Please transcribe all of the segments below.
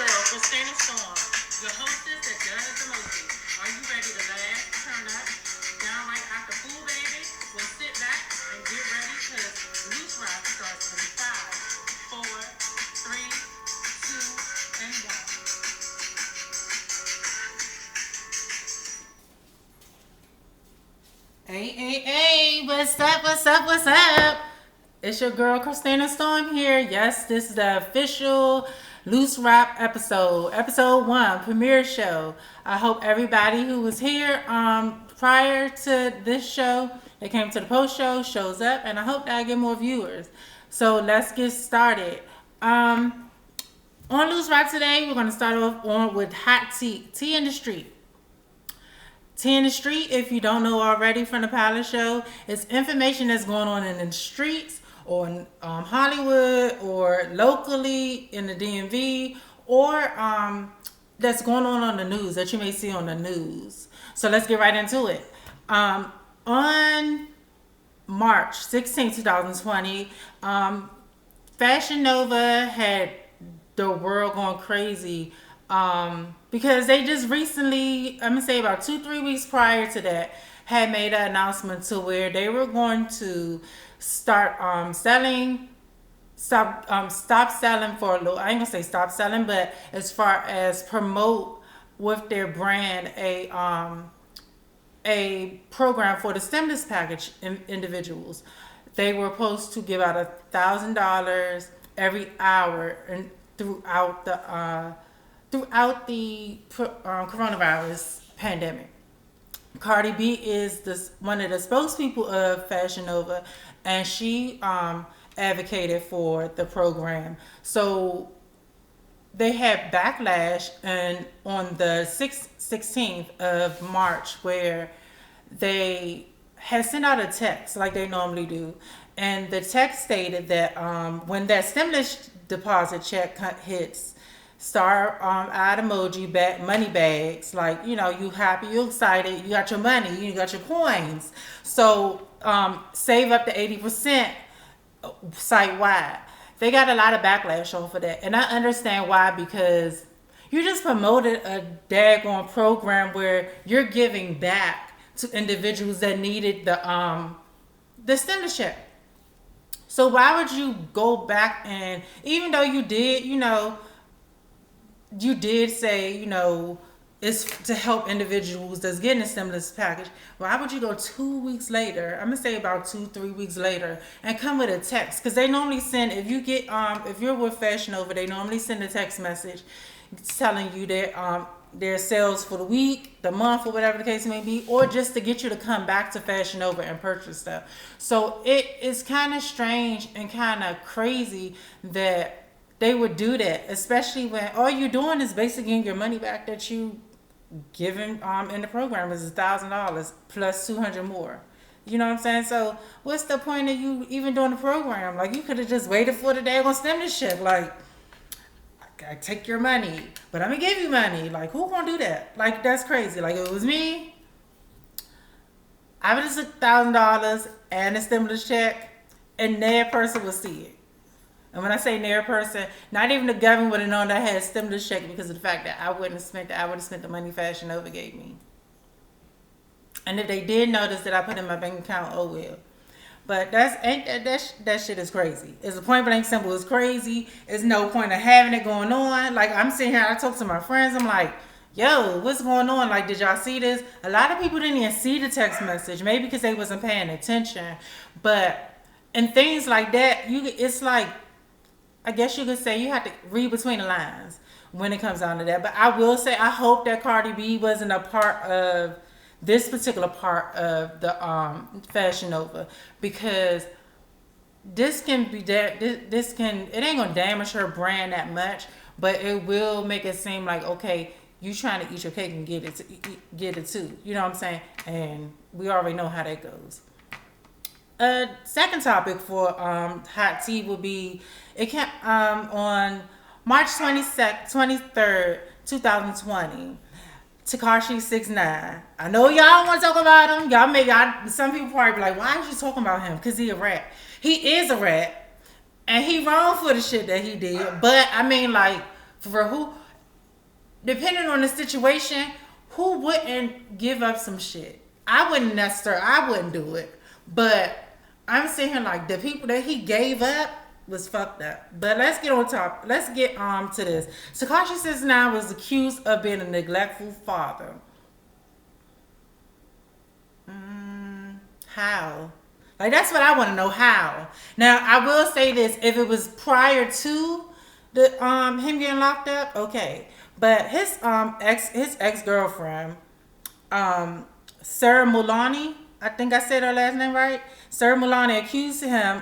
Crystina Storm, your hostess that does the mostest. Are you ready to laugh, turn up, downright act a fool, baby? Well, sit back and get ready because Loose Rock starts in 5, 4, 3, 2, and 1. Hey, what's up, what's up? It's your girl, Crystina Storm here. Yes, this is the official Loose Rap episode 1, premiere show. I hope everybody who was here prior to this show, that came to the post show, shows up, and I hope that I get more viewers. So let's get started. On Loose Rap today, we're going to start off with hot tea in the street. Tea in the street, if you don't know already from the pilot show, is information that's going on in the streets or in Hollywood or locally in the DMV or that's going on the news that you may see on the news. So let's get right into it. On March 16, 2020, Fashion Nova had the world going crazy because they just recently, I'm gonna say about 2-3 weeks prior to that, had made an announcement to where they were going to start stop selling for a little. I ain't gonna say stop selling, but as far as promote with their brand a program for the stimulus package individuals. They were supposed to give out $1,000 every hour and throughout the coronavirus pandemic. Cardi B is one of the spokespeople of Fashion Nova, and she advocated for the program. So they had backlash and on the 16th of March where they had sent out a text like they normally do. And the text stated that when that stimulus deposit check hits, star eye emoji, money bags, like, you know, you happy, you excited, you got your money, you got your coins. So save up to 80% site wide. They got a lot of backlash off of that, and I understand why, because you just promoted a daggone program where you're giving back to individuals that needed the stimulus check. So why would you go back and, even though you did, you did say, it's to help individuals that's getting a stimulus package. Why would you go 2 weeks later? I'm gonna say about 2-3 weeks later, and come with a text? Because they normally send, if you're with Fashion Nova, they normally send a text message telling you their sales for the week, the month, or whatever the case may be, or just to get you to come back to Fashion Nova and purchase stuff. So it is kind of strange and kind of crazy that they would do that, especially when all you're doing is basically getting your money back that you given in the program is $1,000 plus 200 more. You know what I'm saying? So what's the point of you even doing the program? Like, you could have just waited for the day on stimulus shit. Like, I take your money, but I'm gonna give you money. Like, who gonna do that? Like, that's crazy. Like, if it was me, I would have took $1,000 and a stimulus check, and that person would see it. And when I say near person, not even the government would have known that I had a stimulus check because of the fact that I would have spent the money Fashion Nova gave me. And if they did notice that I put in my bank account, oh well. But that shit is crazy. It's a point blank simple. It's crazy. There's no point of having it going on. Like, I'm sitting here, I talk to my friends. I'm like, yo, what's going on? Like, did y'all see this? A lot of people didn't even see the text message. Maybe because they wasn't paying attention. But and things like that, it's like, I guess you could say you have to read between the lines when it comes down to that. But I will say, I hope that Cardi B wasn't a part of this particular part of the Fashion Nova, because this can be it ain't gonna damage her brand that much, but it will make it seem like, okay, you trying to eat your cake and get it too. You know what I'm saying? And we already know how that goes. Second topic for hot tea will be, it came on March 23rd, 2020. Tekashi 6ix9ine. I know y'all want to talk about him. Some people probably be like, why are you talking about him? Because he a rat. He is a rat. And he wrong for the shit that he did. But, I mean, like, for who? depending on the situation, who wouldn't give up some shit? I wouldn't necessarily, I wouldn't do it. But I'm sitting here like the people that he gave up was fucked up. But let's get on top. Let's get to this. Tekashi 69 was accused of being a neglectful father. How? Like that's what I want to know. How? Now I will say this: if it was prior to the him getting locked up, okay. But his ex girlfriend, Sarah Mulani, I think I said her last name right. Sarah Mulani accused him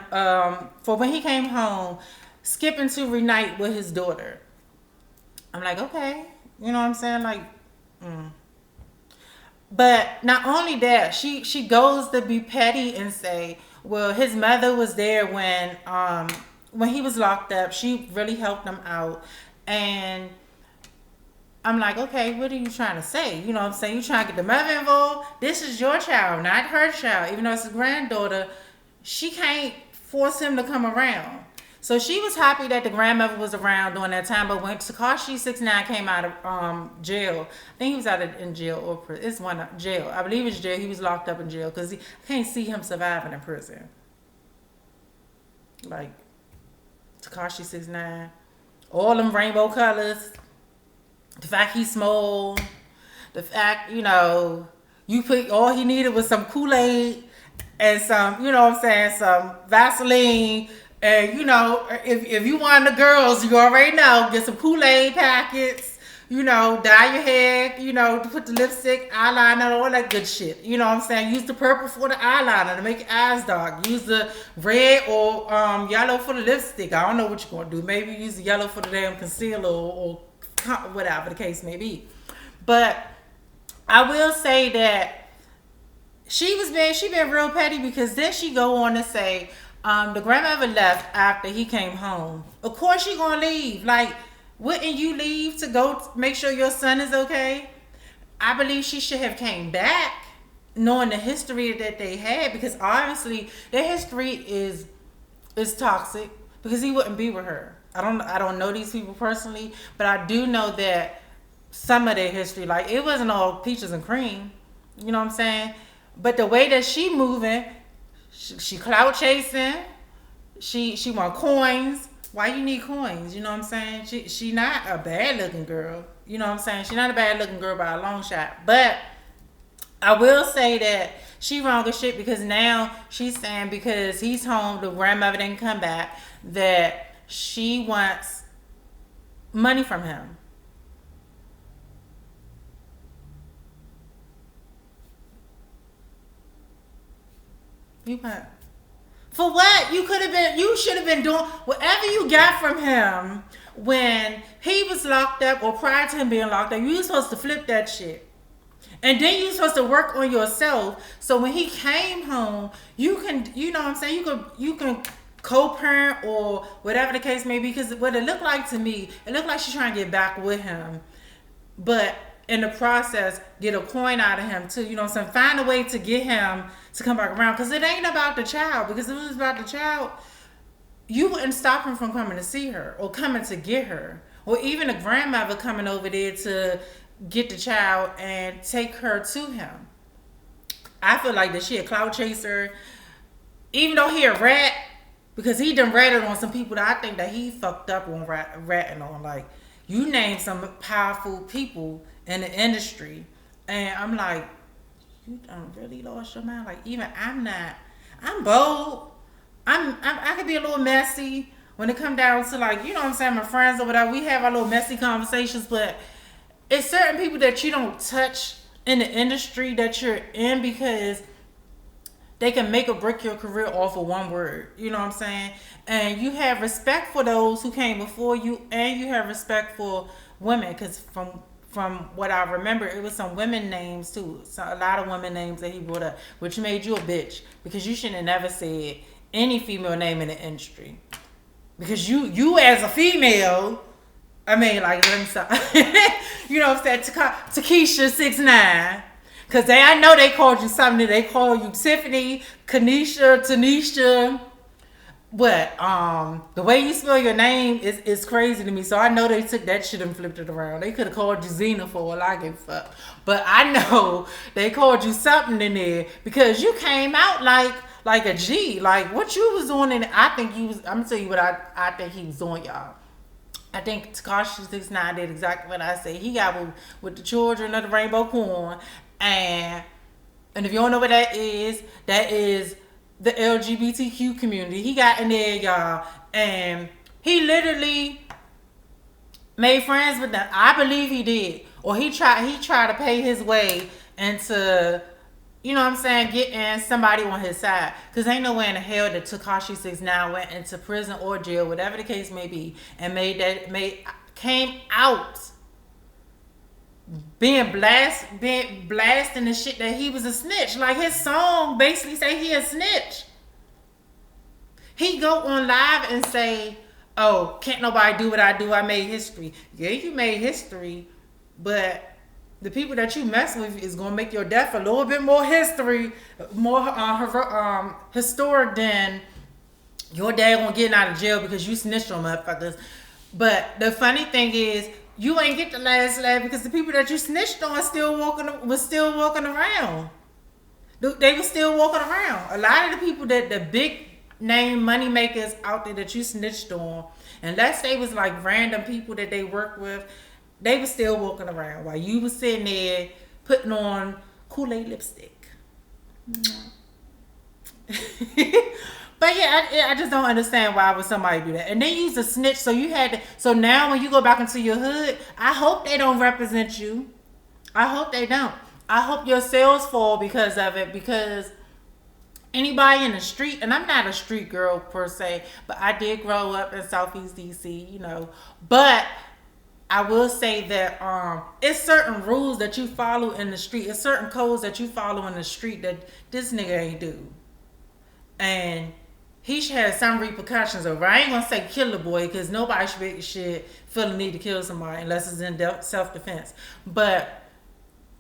for when he came home, skipping to reunite with his daughter. I'm like, okay, you know what I'm saying? Like, But not only that, she goes to be petty and say, well, his mother was there when he was locked up. She really helped him out. And I'm like, okay, what are you trying to say? You know what I'm saying? You trying to get the mother involved? This is your child, not her child. Even though it's his granddaughter, she can't force him to come around. So she was happy that the grandmother was around during that time. But when Tekashi 69 came out of jail, I think he was out in jail or prison. It's one jail. I believe it's jail. He was locked up in jail because I can't see him surviving in prison. Like Tekashi 69, all them rainbow colors. The fact he's small, the fact, you put, all he needed was some Kool-Aid and some, what I'm saying, some Vaseline. And, if you want the girls, you already know, get some Kool-Aid packets, dye your hair, put the lipstick, eyeliner, all that good shit. You know what I'm saying? Use the purple for the eyeliner to make your eyes dark. Use the red or yellow for the lipstick. I don't know what you're going to do. Maybe use the yellow for the damn concealer or whatever the case may be. But I will say that she been real petty because then she go on to say the grandmother left after he came home. Of course she gonna leave. Like, wouldn't you leave to go make sure your son is okay? I believe she should have came back knowing the history that they had, because obviously their history is toxic, because he wouldn't be with her. I don't know these people personally, but I do know that some of their history, like, it wasn't all peaches and cream. You know what I'm saying? But the way that she moving, she clout chasing. She want coins. Why you need coins? You know what I'm saying? She not a bad looking girl. You know what I'm saying? She not a bad looking girl by a long shot. But I will say that she wrong as shit, because now she's saying because he's home, the grandmother didn't come back, that she wants money from him. You want for what? You should have been doing whatever you got from him when he was locked up or prior to him being locked up. You were supposed to flip that shit. And then you're supposed to work on yourself. So when he came home, you can, you know what I'm saying? You can co-parent or whatever the case may be. Because what it looked like to me, it looked like she's trying to get back with him. But in the process, get a coin out of him too. You know what I'm saying? Find a way to get him to come back around. Because it ain't about the child. Because if it was about the child, you wouldn't stop him from coming to see her or coming to get her. Or even a grandmother coming over there to get the child and take her to him. I feel like that she a clout chaser. Even though he a rat, because he done ratted on some people that I think that he fucked up on ratting on. Like, you name some powerful people in the industry, and I'm like, you done really lost your mind. Like, even I'm bold. I could be a little messy when it come down to, like, you know what I'm saying, my friends or whatever. We have our little messy conversations, but it's certain people that you don't touch in the industry that you're in, because they can make or break your career off of one word. You know what I'm saying? And you have respect for those who came before you, and you have respect for women, because from what I remember, it was some women names too. So a lot of women names that he brought up, which made you a bitch, because you shouldn't have never said any female name in the industry. Because you as a female, I mean, like, let me stop. You know what I'm saying? Takesha 69. Because I know they called you something. They call you Tiffany, Kanisha, Tanisha. What? The way you spell your name is crazy to me. So I know they took that shit and flipped it around. They could have called you Xena for all I give a fuck. But I know they called you something in there because you came out like a G. Like what you was doing, and I think you was. I'm gonna tell you what I think he was doing, y'all. I think Takashi 69 did exactly what I said. He got with the children of the rainbow corn, and if you don't know what that is the LGBTQ community. He got in there, y'all, and he literally made friends with them. I believe he did, or he tried to pay his way into, you know what I'm saying, getting somebody on his side. Because ain't no way in the hell that Takashi 69 went into prison or jail, whatever the case may be, and came out being blasting the shit that he was a snitch. Like his song basically say he a snitch. He go on live and say, "Oh, can't nobody do what I do. I made history." Yeah, you made history, but the people that you mess with is gonna make your death a little bit more historic than your dad gonna get out of jail because you snitched on motherfuckers. But the funny thing is, you ain't get the last laugh because the people that you snitched on was still walking around. They were still walking around. A lot of the people that the big name money makers out there that you snitched on, unless they was like random people that they work with, they were still walking around while you was sitting there putting on Kool-Aid lipstick. But yeah, I just don't understand why would somebody do that. And they use a snitch, so now when you go back into your hood, I hope they don't represent you. I hope they don't. I hope your sales fall because of it, because anybody in the street, and I'm not a street girl per se, but I did grow up in Southeast DC, you know. But I will say that it's certain rules that you follow in the street. It's certain codes that you follow in the street that this nigga ain't do. And he should have some repercussions over. I ain't gonna say kill the boy because nobody should feel the need to kill somebody unless it's in self-defense. But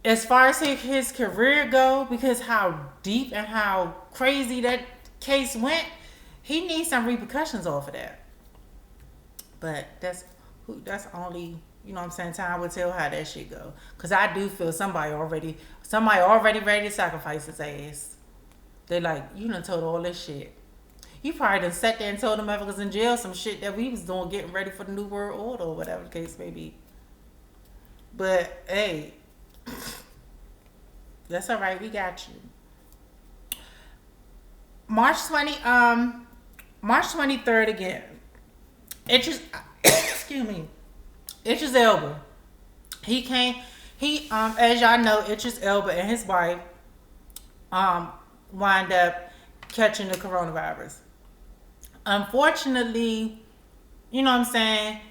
as far as his career go, because how deep and how crazy that case went, he needs some repercussions off of that. But that's only, you know what I'm saying, time will tell how that shit go. Because I do feel somebody already ready to sacrifice his ass. They like, you done told all this shit. You probably done sat there and told them motherfuckers in jail some shit that we was doing, getting ready for the New World Order or whatever the case may be. But hey, that's all right. We got you. March 23rd again. Excuse me. Idris Elba. As y'all know, Idris Elba and his wife wind up catching the coronavirus. Unfortunately, you know what I'm saying,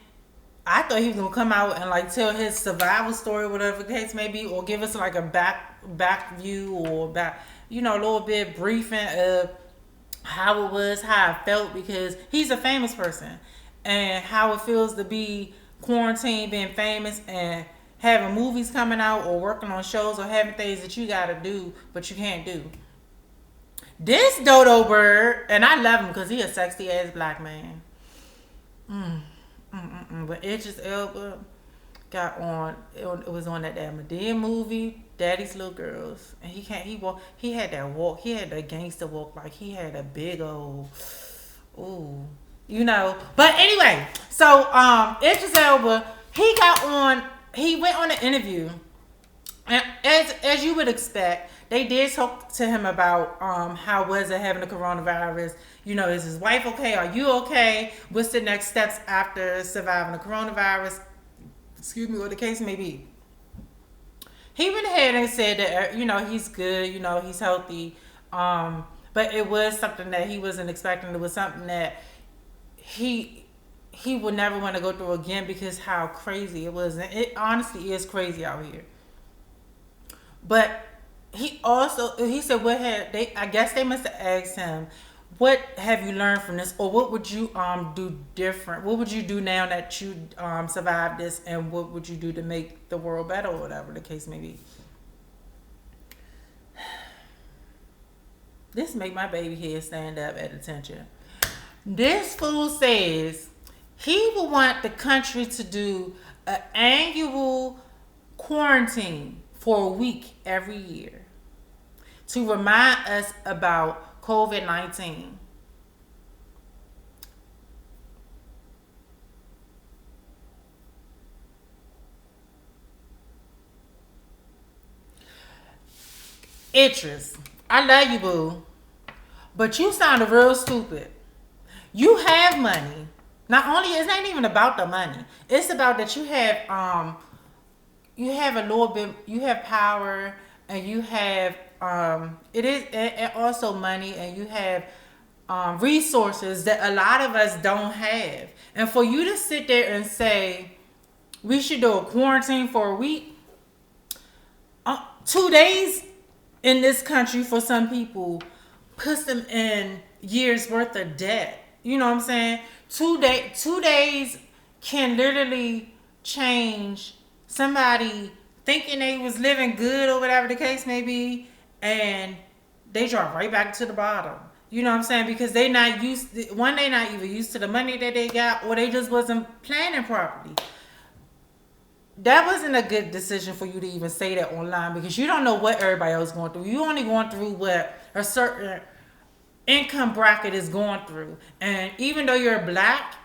I thought he was gonna come out and like tell his survival story, whatever the case may be, or give us like a back view or a little bit briefing of how it was, how I felt, because he's a famous person, and how it feels to be quarantined, being famous, and having movies coming out or working on shows or having things that you gotta do but you can't do. This dodo bird, and I love him because he a sexy ass black man. But Idris Elba got on. It was on that damn Medea movie, Daddy's Little Girls, and he had that walk. He had that gangster walk, like he had a big old, ooh, you know. But anyway, so Idris Elba, he went on an interview, and as you would expect, they did talk to him about how was it having the coronavirus. You know, is his wife okay? Are you okay? What's the next steps after surviving the coronavirus? Excuse me, what the case may be. He went ahead and said that, he's good, he's healthy. But it was something that he wasn't expecting. It was something that he would never want to go through again because how crazy it was. And it honestly is crazy out here. But he said, I guess they must have asked him, what have you learned from this, or what would you do different? What would you do now that you survived this, and what would you do to make the world better, or whatever the case may be? This make my baby head stand up at attention. This fool says he would want the country to do an annual quarantine for a week every year to remind us about COVID-19. Idris, I love you, boo, but you sounded real stupid. You have money. Not only it's not even about the money. It's about that you have a little bit, you have power, and you have it is and also money, and you have resources that a lot of us don't have. And for you to sit there and say we should do a quarantine for a week, 2 days in this country for some people puts them in years worth of debt. You know what I'm saying? 2 days can literally change somebody thinking they was living good or whatever the case may be, and they drop right back to the bottom. You know what I'm saying? Because they not used one, they not even used to the money that they got, or they just wasn't planning properly. That wasn't a good decision for you to even say that online, because you don't know what everybody else is going through. You only going through what a certain income bracket is going through. And even though you're black,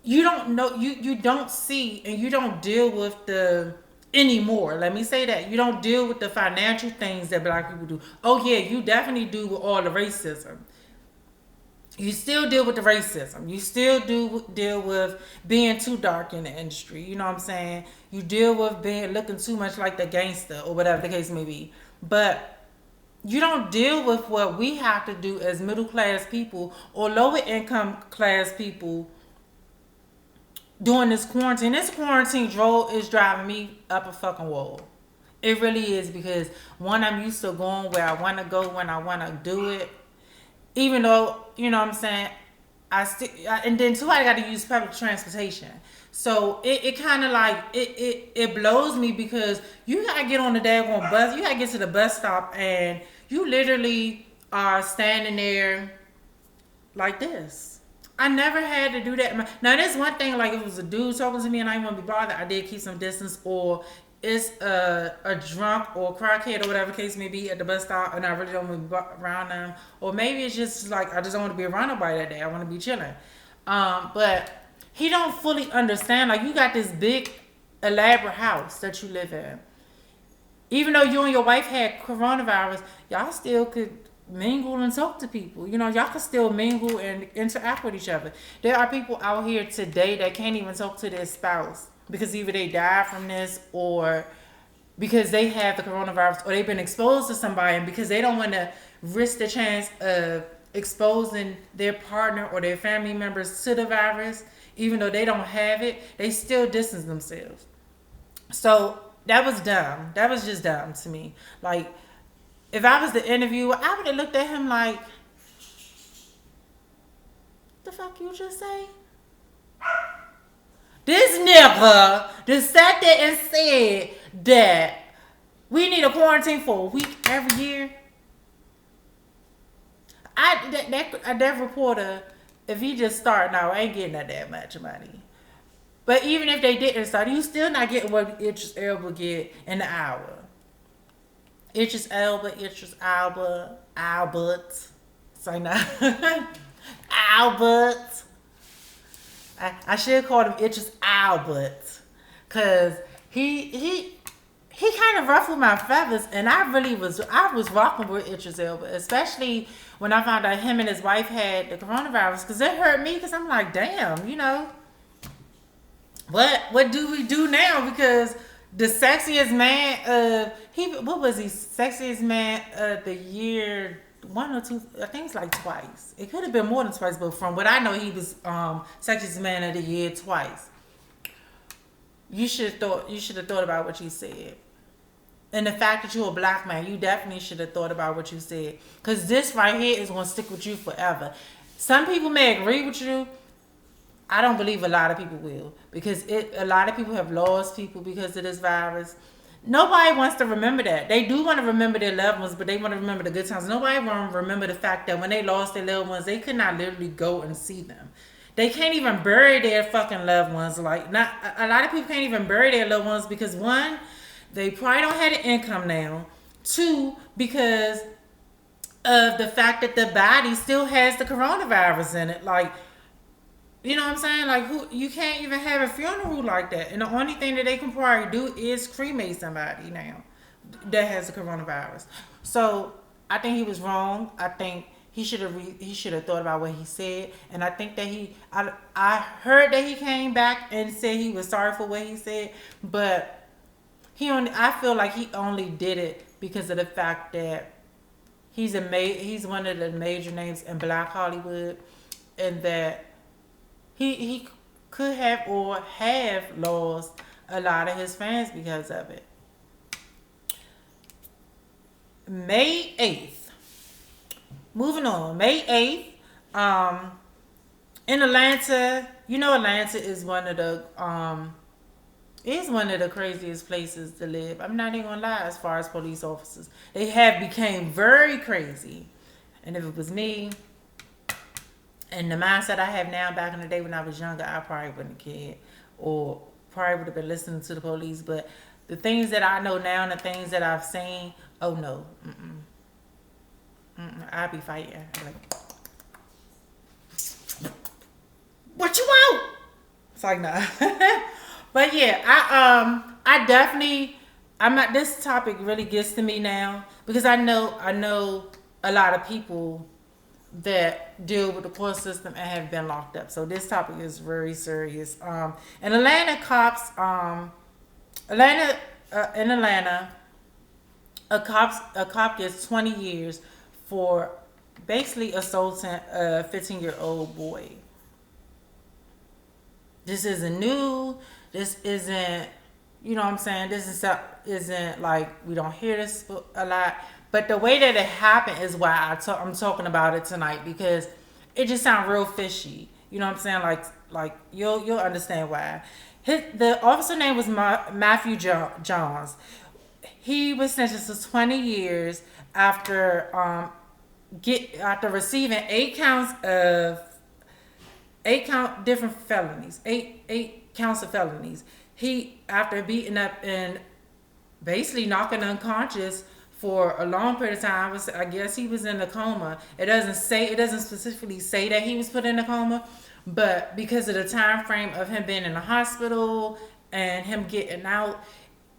you don't know, you don't see, and you don't deal with the anymore. Let me say that. You don't deal with the financial things that black people do. Oh yeah, you definitely do with all the racism. You still deal with the racism. You still do deal with being too dark in the industry. You know what I'm saying? You deal with being looking too much like the gangster or whatever the case may be. But you don't deal with what we have to do as middle class people or lower income class people during this quarantine. This quarantine is driving me up a fucking wall. It really is, because one, I'm used to going where I want to go when I want to do it. Even though, you know what I'm saying, and then two, I got to use public transportation. So it kind of like, it blows me, because you got to get on the daggone bus. You got to get to the bus stop, and you literally are standing there like this. I never had to do that. Now, there's one thing, like if it was a dude talking to me and I didn't want to be bothered, I did keep some distance, or it's a drunk or a crackhead or whatever case may be at the bus stop, and I really don't want to be around them. Or maybe it's just like I just don't want to be around nobody that day. I want to be chilling. But he don't fully understand. Like, you got this big elaborate house that you live in. Even though you and your wife had coronavirus, y'all still could mingle and talk to people. You know, y'all can still mingle and interact with each other. There are people out here today that can't even talk to their spouse because either they died from this, or because they have the coronavirus, or they've been exposed to somebody, and because they don't want to risk the chance of exposing their partner or their family members to the virus, even though they don't have it, they still distance themselves. So that was dumb. That was just dumb to me. Like, if I was the interviewer, I would have looked at him like, the fuck you just say? This nigga just sat there and said that we need a quarantine for a week every year. That reporter, if he just starting out, ain't getting that much money. But even if they didn't start, you still not getting what Idris Elba get in the hour. Idris Elba, Albert. Say now. Albert. I should call him Idris Albert, cause he kind of ruffled my feathers, and I was rocking with Idris Elba, especially when I found out him and his wife had the coronavirus, cause it hurt me, cause I'm like, damn, you know, what do we do now? Because the sexiest man what was he, sexiest man of the year, one or two, I think it's like twice. It could have been more than twice, but from what I know, he was sexiest man of the year twice. You should have thought about what you said. And the fact that you're a black man, you definitely should have thought about what you said. Because this right here is going to stick with you forever. Some people may agree with you. I don't believe a lot of people will. Because a lot of people have lost people because of this virus. Nobody wants to remember that. They do want to remember their loved ones, but they want to remember the good times. Nobody want to remember the fact that when they lost their loved ones, they could not literally go and see them. They can't even bury their fucking loved ones. Like, not a lot of people can't even bury their loved ones because one, they probably don't have an income now. Two, because of the fact that the body still has the coronavirus in it. Like, you know what I'm saying? Like, who, you can't even have a funeral like that. And the only thing that they can probably do is cremate somebody now that has the coronavirus. So I think he was wrong. I think he should have thought about what he said. And I think that I heard that he came back and said he was sorry for what he said, but I feel like he only did it because of the fact that he's one of the major names in Black Hollywood, and that he could have or have lost a lot of his fans because of it. May 8th. Moving on. May 8th. In Atlanta, you know Atlanta is one of the craziest places to live. I'm not even gonna lie, as far as police officers. They have became very crazy. And if it was me, and the mindset I have now, back in the day when I was younger, I probably wouldn't have cared, or probably would have been listening to the police. But the things that I know now and the things that I've seen, oh no, I'd be fighting. I'd be like, what you want? It's like, nah. But yeah, I definitely, this topic really gets to me now because I know a lot of people that deal with the court system and have been locked up. So this topic is very serious. In Atlanta, a cop gets 20 years for basically assaulting a 15-year-old boy. This isn't new. This isn't, you know what I'm saying? Isn't like, we don't hear this a lot. But the way that it happened is why I'm talking about it tonight, because it just sounds real fishy. You know what I'm saying? Like you'll understand why. The officer name was Matthew Johns. He was sentenced to 20 years after receiving 8 different felonies, eight counts of felonies. He, after beating up and basically knocking unconscious for a long period of time, I guess he was in a coma. It doesn't specifically say that he was put in a coma, but because of the time frame of him being in the hospital and him getting out,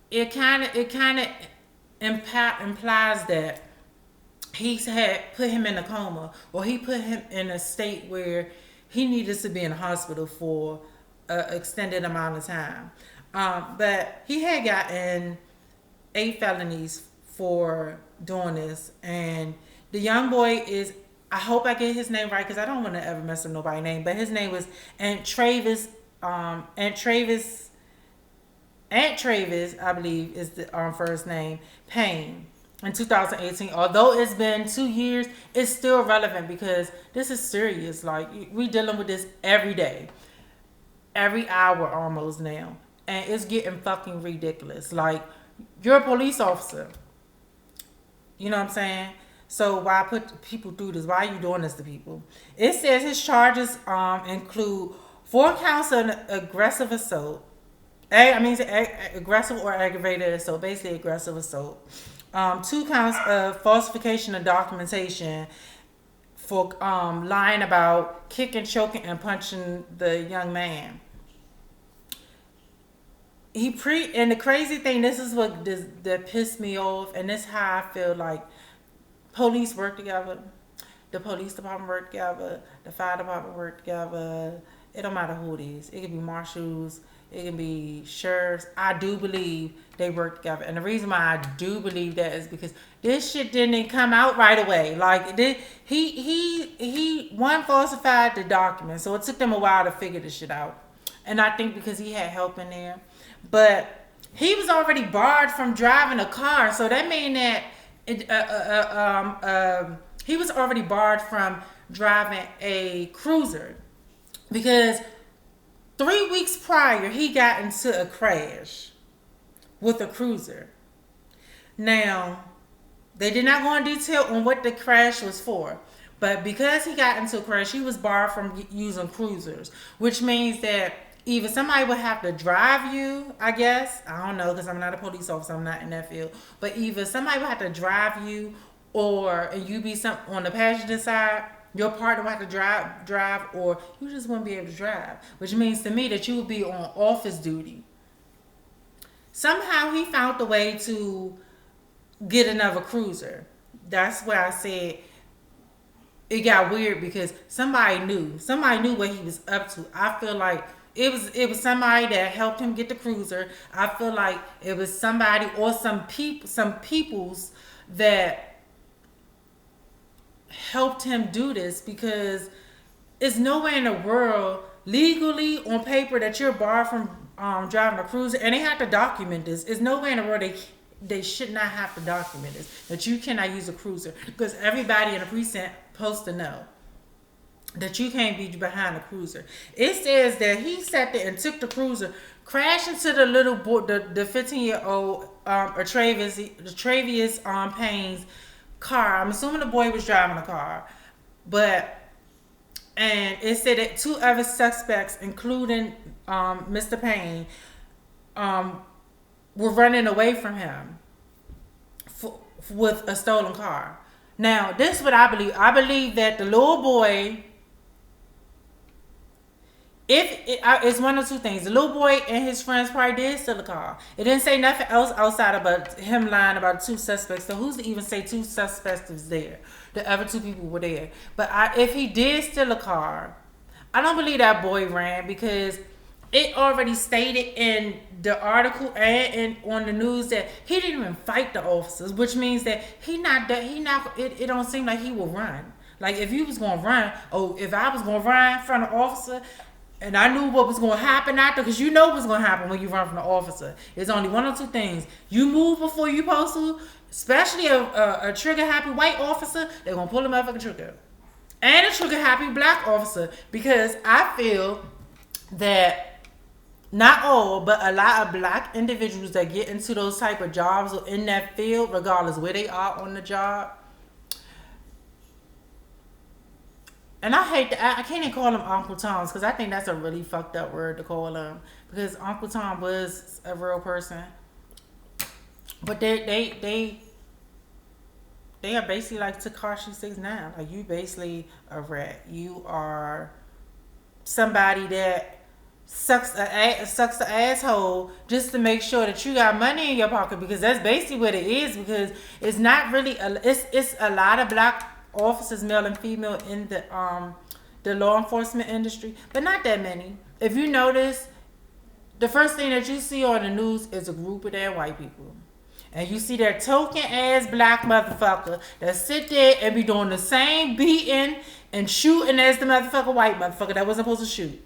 it kind of implies that he's had put him in a coma, or he put him in a state where he needed to be in the hospital for an extended amount of time. But he had gotten 8 felonies for doing this, and the young boy is, I hope I get his name right because I don't want to ever mess up nobody's name, but his name was Ant Travis, I believe is the first name, Payne, in 2018. Although it's been 2 years, it's still relevant because this is serious. Like, we dealing with this every day, every hour almost now, and it's getting fucking ridiculous. Like, you're a police officer. You know what I'm saying? So why put people through this? Why are you doing this to people? It says his charges include 4 counts of aggressive assault. Aggressive or aggravated assault. Basically aggressive assault. 2 counts of falsification of documentation for lying about kicking, choking, and punching the young man. And the crazy thing, this is what that pissed me off, and this is how I feel like police work together, the police department work together, the fire department work together. It don't matter who it is. It can be marshals, it can be sheriffs. I do believe they work together, and the reason why I do believe that is because this shit didn't come out right away. Like, he falsified the document, so it took them a while to figure this shit out. And I think because he had help in there. But he was already barred from driving a car, so that means that he was already barred from driving a cruiser, because 3 weeks prior he got into a crash with a cruiser. Now, they did not go in detail on what the crash was for. But because he got into a crash, he was barred from using cruisers, which means that either somebody would have to drive you, I guess. I don't know because I'm not a police officer. I'm not in that field. But either somebody would have to drive you and you be on the passenger side. Your partner would have to drive, or you just wouldn't be able to drive. Which means to me that you would be on office duty. Somehow he found the way to get another cruiser. That's where I said it got weird because somebody knew what he was up to. I feel like it was somebody that helped him get the cruiser. I feel like it was somebody or some peoples that helped him do this, because it's nowhere in the world legally on paper that you're barred from driving a cruiser, and they have to document this. It's nowhere in the world they should not have to document this, that you cannot use a cruiser, because everybody in the precinct supposed to know that you can't be behind a cruiser. It says that he sat there and took the cruiser, crashed into the little boy, the 15-year-old Travius Payne's car. I'm assuming the boy was driving the car, and it said that two other suspects, including Mr. Payne, were running away from him with a stolen car. Now, this is what I believe. I believe that the little boy, it's one of two things. The little boy and his friends probably did steal a car. It didn't say nothing else outside about him lying about two suspects. So who's to even say two suspects was there? The other two people were there. But if he did steal a car, I don't believe that boy ran, because it already stated in the article and on the news that he didn't even fight the officers, which means that it don't seem like he will run. Like if you was gonna run, if I was gonna run from an officer and I knew what was gonna happen after, because you know what's gonna happen when you run from the officer. It's only one or two things. You move before you supposed to, especially a trigger happy white officer, they're gonna pull him up like a trigger. And a trigger happy black officer, because I feel that not all, but a lot of black individuals that get into those type of jobs or in that field, regardless where they are on the job. And I can't even call him Uncle Tom's, because I think that's a really fucked up word to call him, because Uncle Tom was a real person. But they are basically like Tekashi 6ix9ine. Like, you basically a rat. You are somebody that sucks the asshole just to make sure that you got money in your pocket, because that's basically what it is. Because it's not really it's a lot of black officers, male and female, in the law enforcement industry, but not that many. If you notice, the first thing that you see on the news is a group of damn white people. And you see that token ass black motherfucker that sit there and be doing the same beating and shooting as the motherfucker white motherfucker that wasn't supposed to shoot.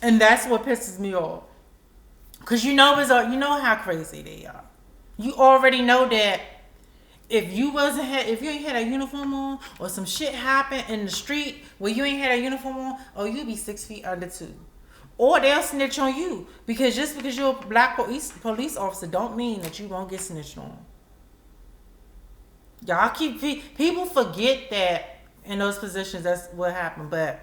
And that's what pisses me off. Cause you know how crazy they are. You already know that if you ain't had a uniform on, or some shit happened in the street where you ain't had a uniform on, you'll be 6 feet under 2. Or they'll snitch on you. Because just because you're a black police officer don't mean that you won't get snitched on. Y'all people forget that in those positions that's what happened. But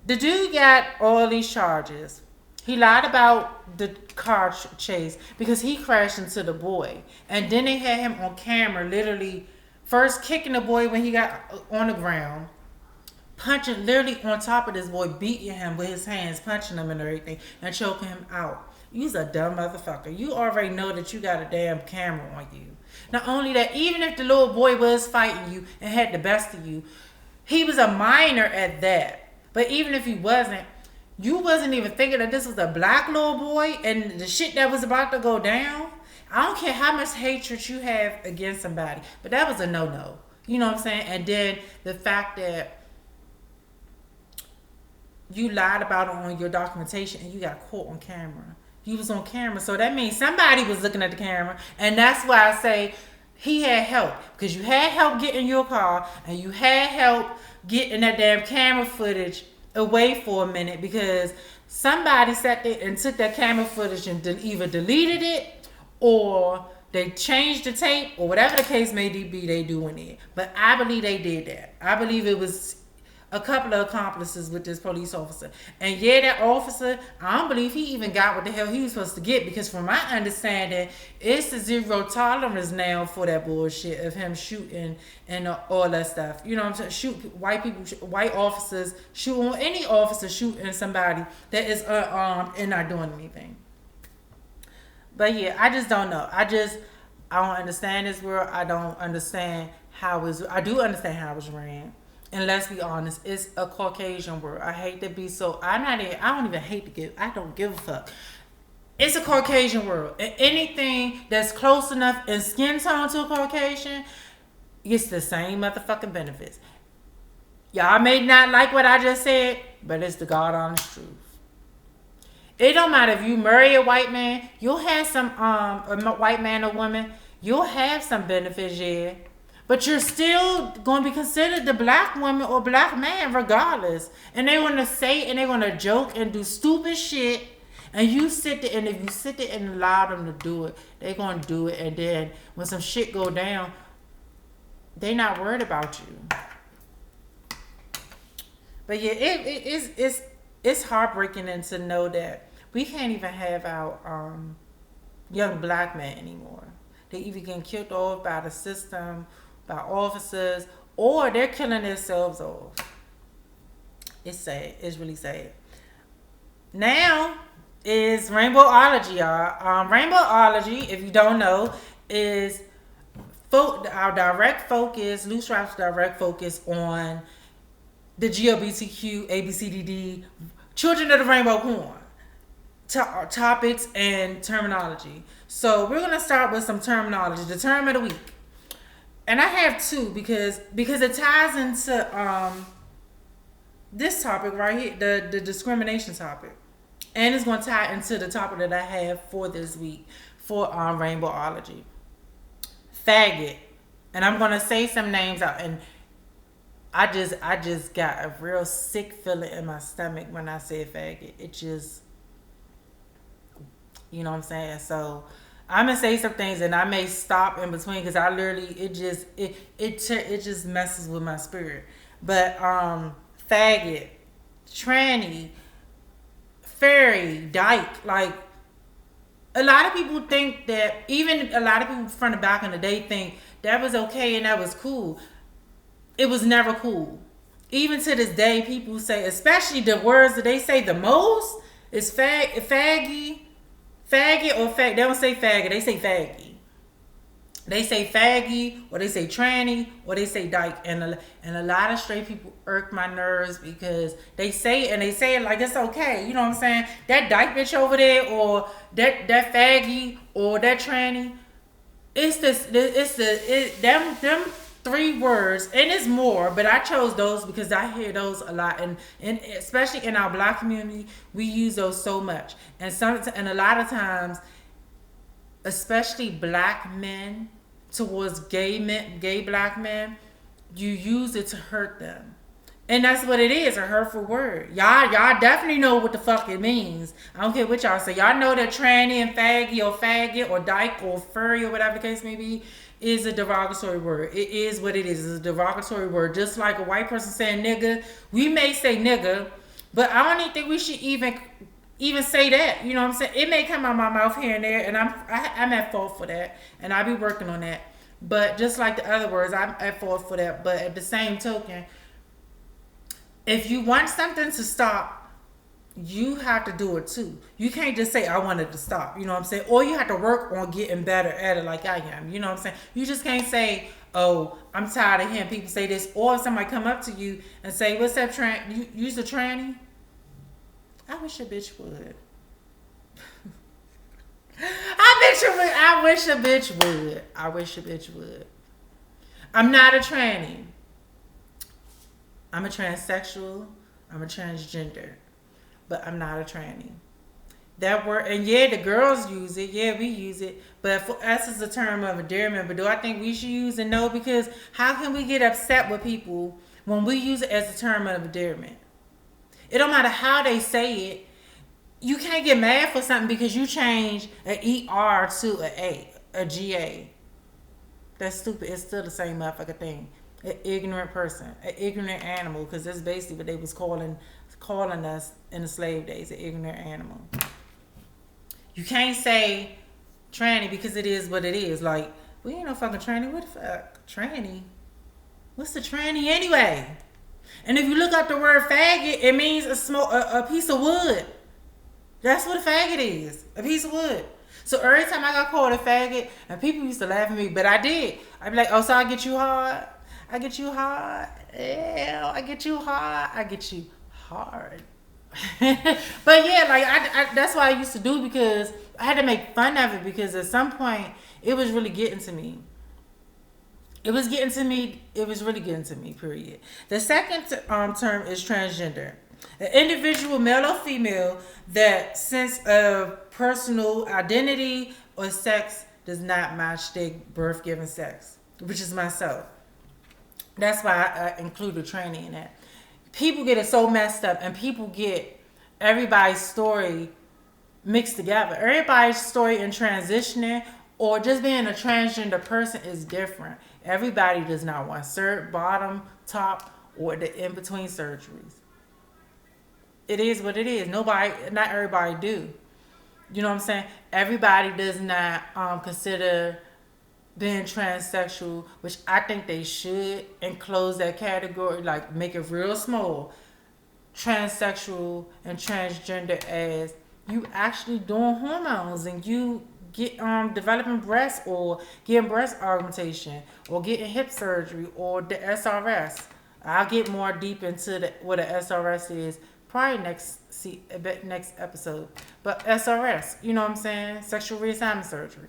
the dude got all these charges. He lied about the car chase because he crashed into the boy. And then they had him on camera literally first kicking the boy when he got on the ground, punching literally on top of this boy, beating him with his hands, punching him and everything, and choking him out. You's a dumb motherfucker. You already know that you got a damn camera on you. Not only that, even if the little boy was fighting you and had the best of you, he was a minor at that. But even if he wasn't, you wasn't even thinking that this was a black little boy and the shit that was about to go down. I don't care how much hatred you have against somebody, but that was a no-no. You know what I'm saying? And then the fact that you lied about it on your documentation and you got caught on camera. You was on camera, so that means somebody was looking at the camera. And that's why I say he had help. Because you had help getting your car and you had help getting that damn camera footage away for a minute, because somebody sat there and took that camera footage and either deleted it or They changed the tape or whatever the case may be they doing it. But I believe they did that. I believe it was a couple of accomplices with this police officer. And yeah, that officer, I don't believe he even got what the hell he was supposed to get, because from my understanding, it's a zero tolerance now for that bullshit of him shooting and all that stuff. You know what I'm saying? Shoot white people, white officers, shoot on any officer shooting somebody that is unarmed and not doing anything. But yeah, I just don't know. I don't understand this world. I don't understand how it's. I do understand how it's ran. And let's be honest, it's a Caucasian world. I hate to be so. I don't even hate to give. I don't give a fuck. It's a Caucasian world, and anything that's close enough in skin tone to a Caucasian gets the same motherfucking benefits. Y'all may not like what I just said, but it's the God honest truth. It don't matter if you marry a white man, you'll have some a white man or woman, you'll have some benefits, yeah. But you're still going to be considered the black woman or black man regardless. And they want to say and they're going to joke and do stupid shit. And you sit there, and if you sit there and allow them to do it, they're going to do it. And then when some shit go down, they're not worried about you. But yeah, it's heartbreaking and to know that we can't even have our young black men anymore. They either getting killed off by the system, by officers, or they're killing themselves off. It's sad. It's really sad. Now is Rainbowology, y'all. Rainbowology, if you don't know, is our direct focus, Loose Strap's direct focus on the GLBTQ, ABCDD, Children of the Rainbow Corn topics and terminology. So we're gonna start with some terminology. The term of the week. And I have two because it ties into this topic right here, the discrimination topic. And it's going to tie into the topic that I have for this week for Rainbowology. Faggot. And I'm going to say some names out. And I just got a real sick feeling in my stomach when I said faggot. It just, you know what I'm saying? So I'm gonna say some things, and I may stop in between because I literally it just messes with my spirit. But faggot, tranny, fairy, dyke, like a lot of people think that, even a lot of people from the back in the day think that was okay and that was cool. It was never cool. Even to this day, people say, especially the words that they say the most is faggy. Faggot or fag. They don't say faggot. They say faggy. They say faggy, or they say tranny, or they say dyke. And a lot of straight people irk my nerves because they say it like it's okay. You know what I'm saying? That dyke bitch over there, or that faggy, or that tranny. Them three words, and it's more, but I chose those because I hear those a lot, and especially in our black community, we use those so much, and a lot of times, especially black men towards gay black men, you use it to hurt them, and that's what it is, a hurtful word. Y'all definitely know what the fuck it means. I don't care what y'all say. Y'all know that tranny and faggy or faggot or dyke or furry or whatever the case may be is a derogatory word. It is what it is. It's a derogatory word. Just like a white person saying nigga, we may say nigga, but I don't even think we should even say that. You know what I'm saying? It may come out my mouth here and there, and I'm at fault for that, and I'll be working on that. But just like the other words, I'm at fault for that. But at the same token, if you want something to stop, you have to do it too. You can't just say I want it to stop, you know what I'm saying? Or you have to work on getting better at it like I am, you know what I'm saying? You just can't say, oh, I'm tired of hearing people say this. Or if somebody come up to you and say, what's up, you use a tranny? I wish a bitch would. I wish a bitch would. I'm not a tranny. I'm a transsexual. I'm a transgender. But I'm not a tranny. That word, and yeah, the girls use it. Yeah, we use it. But for us, it's a term of endearment. But do I think we should use it? No, because how can we get upset with people when we use it as a term of endearment? It don't matter how they say it. You can't get mad for something because you change an ER to an A. a GA. That's stupid. It's still the same motherfucking thing. An ignorant person, an ignorant animal, because that's basically what they was calling us in the slave days, an ignorant animal. You can't say tranny because it is what it is. Like, we ain't no fucking tranny. What the fuck? Tranny? What's the tranny anyway? And if you look up the word faggot, it means a piece of wood. That's what a faggot is. A piece of wood. So every time I got called a faggot, and people used to laugh at me, but I did. I'd be like, oh, so I get you hard? I get you hard? Yeah, I get you hard. I get you hard. But yeah, like I that's what I used to do, because I had to make fun of it, because at some point it was really getting to me. It was getting to me. It was really getting to me, period. The second term is transgender. An individual, male or female, that sense of personal identity or sex does not match their birth-given sex, which is myself. That's why I included tranny in that. People get it so messed up, and people get everybody's story mixed together. Everybody's story in transitioning or just being a transgender person is different. Everybody does not want bottom, top, or the in-between surgeries. It is what it is. Not everybody do. You know what I'm saying? Everybody does not consider being transsexual, which I think they should, and close that category, like make it real small. Transsexual and transgender as you actually doing hormones and you get developing breasts or getting breast augmentation or getting hip surgery or the SRS. I'll get more deep into what a SRS is probably next episode. But SRS, you know what I'm saying? Sexual reassignment surgery.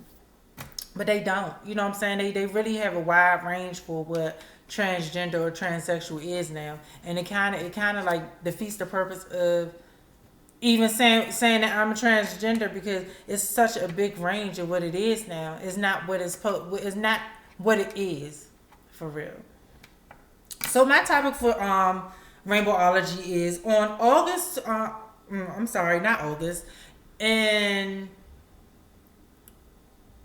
But they don't. You know what I'm saying? They really have a wide range for what transgender or transsexual is now. And it kinda like defeats the purpose of even saying that I'm a transgender, because it's such a big range of what it is now. It's not what it's not what it is for real. So my topic for Rainbowology is on August. I'm sorry, not August. In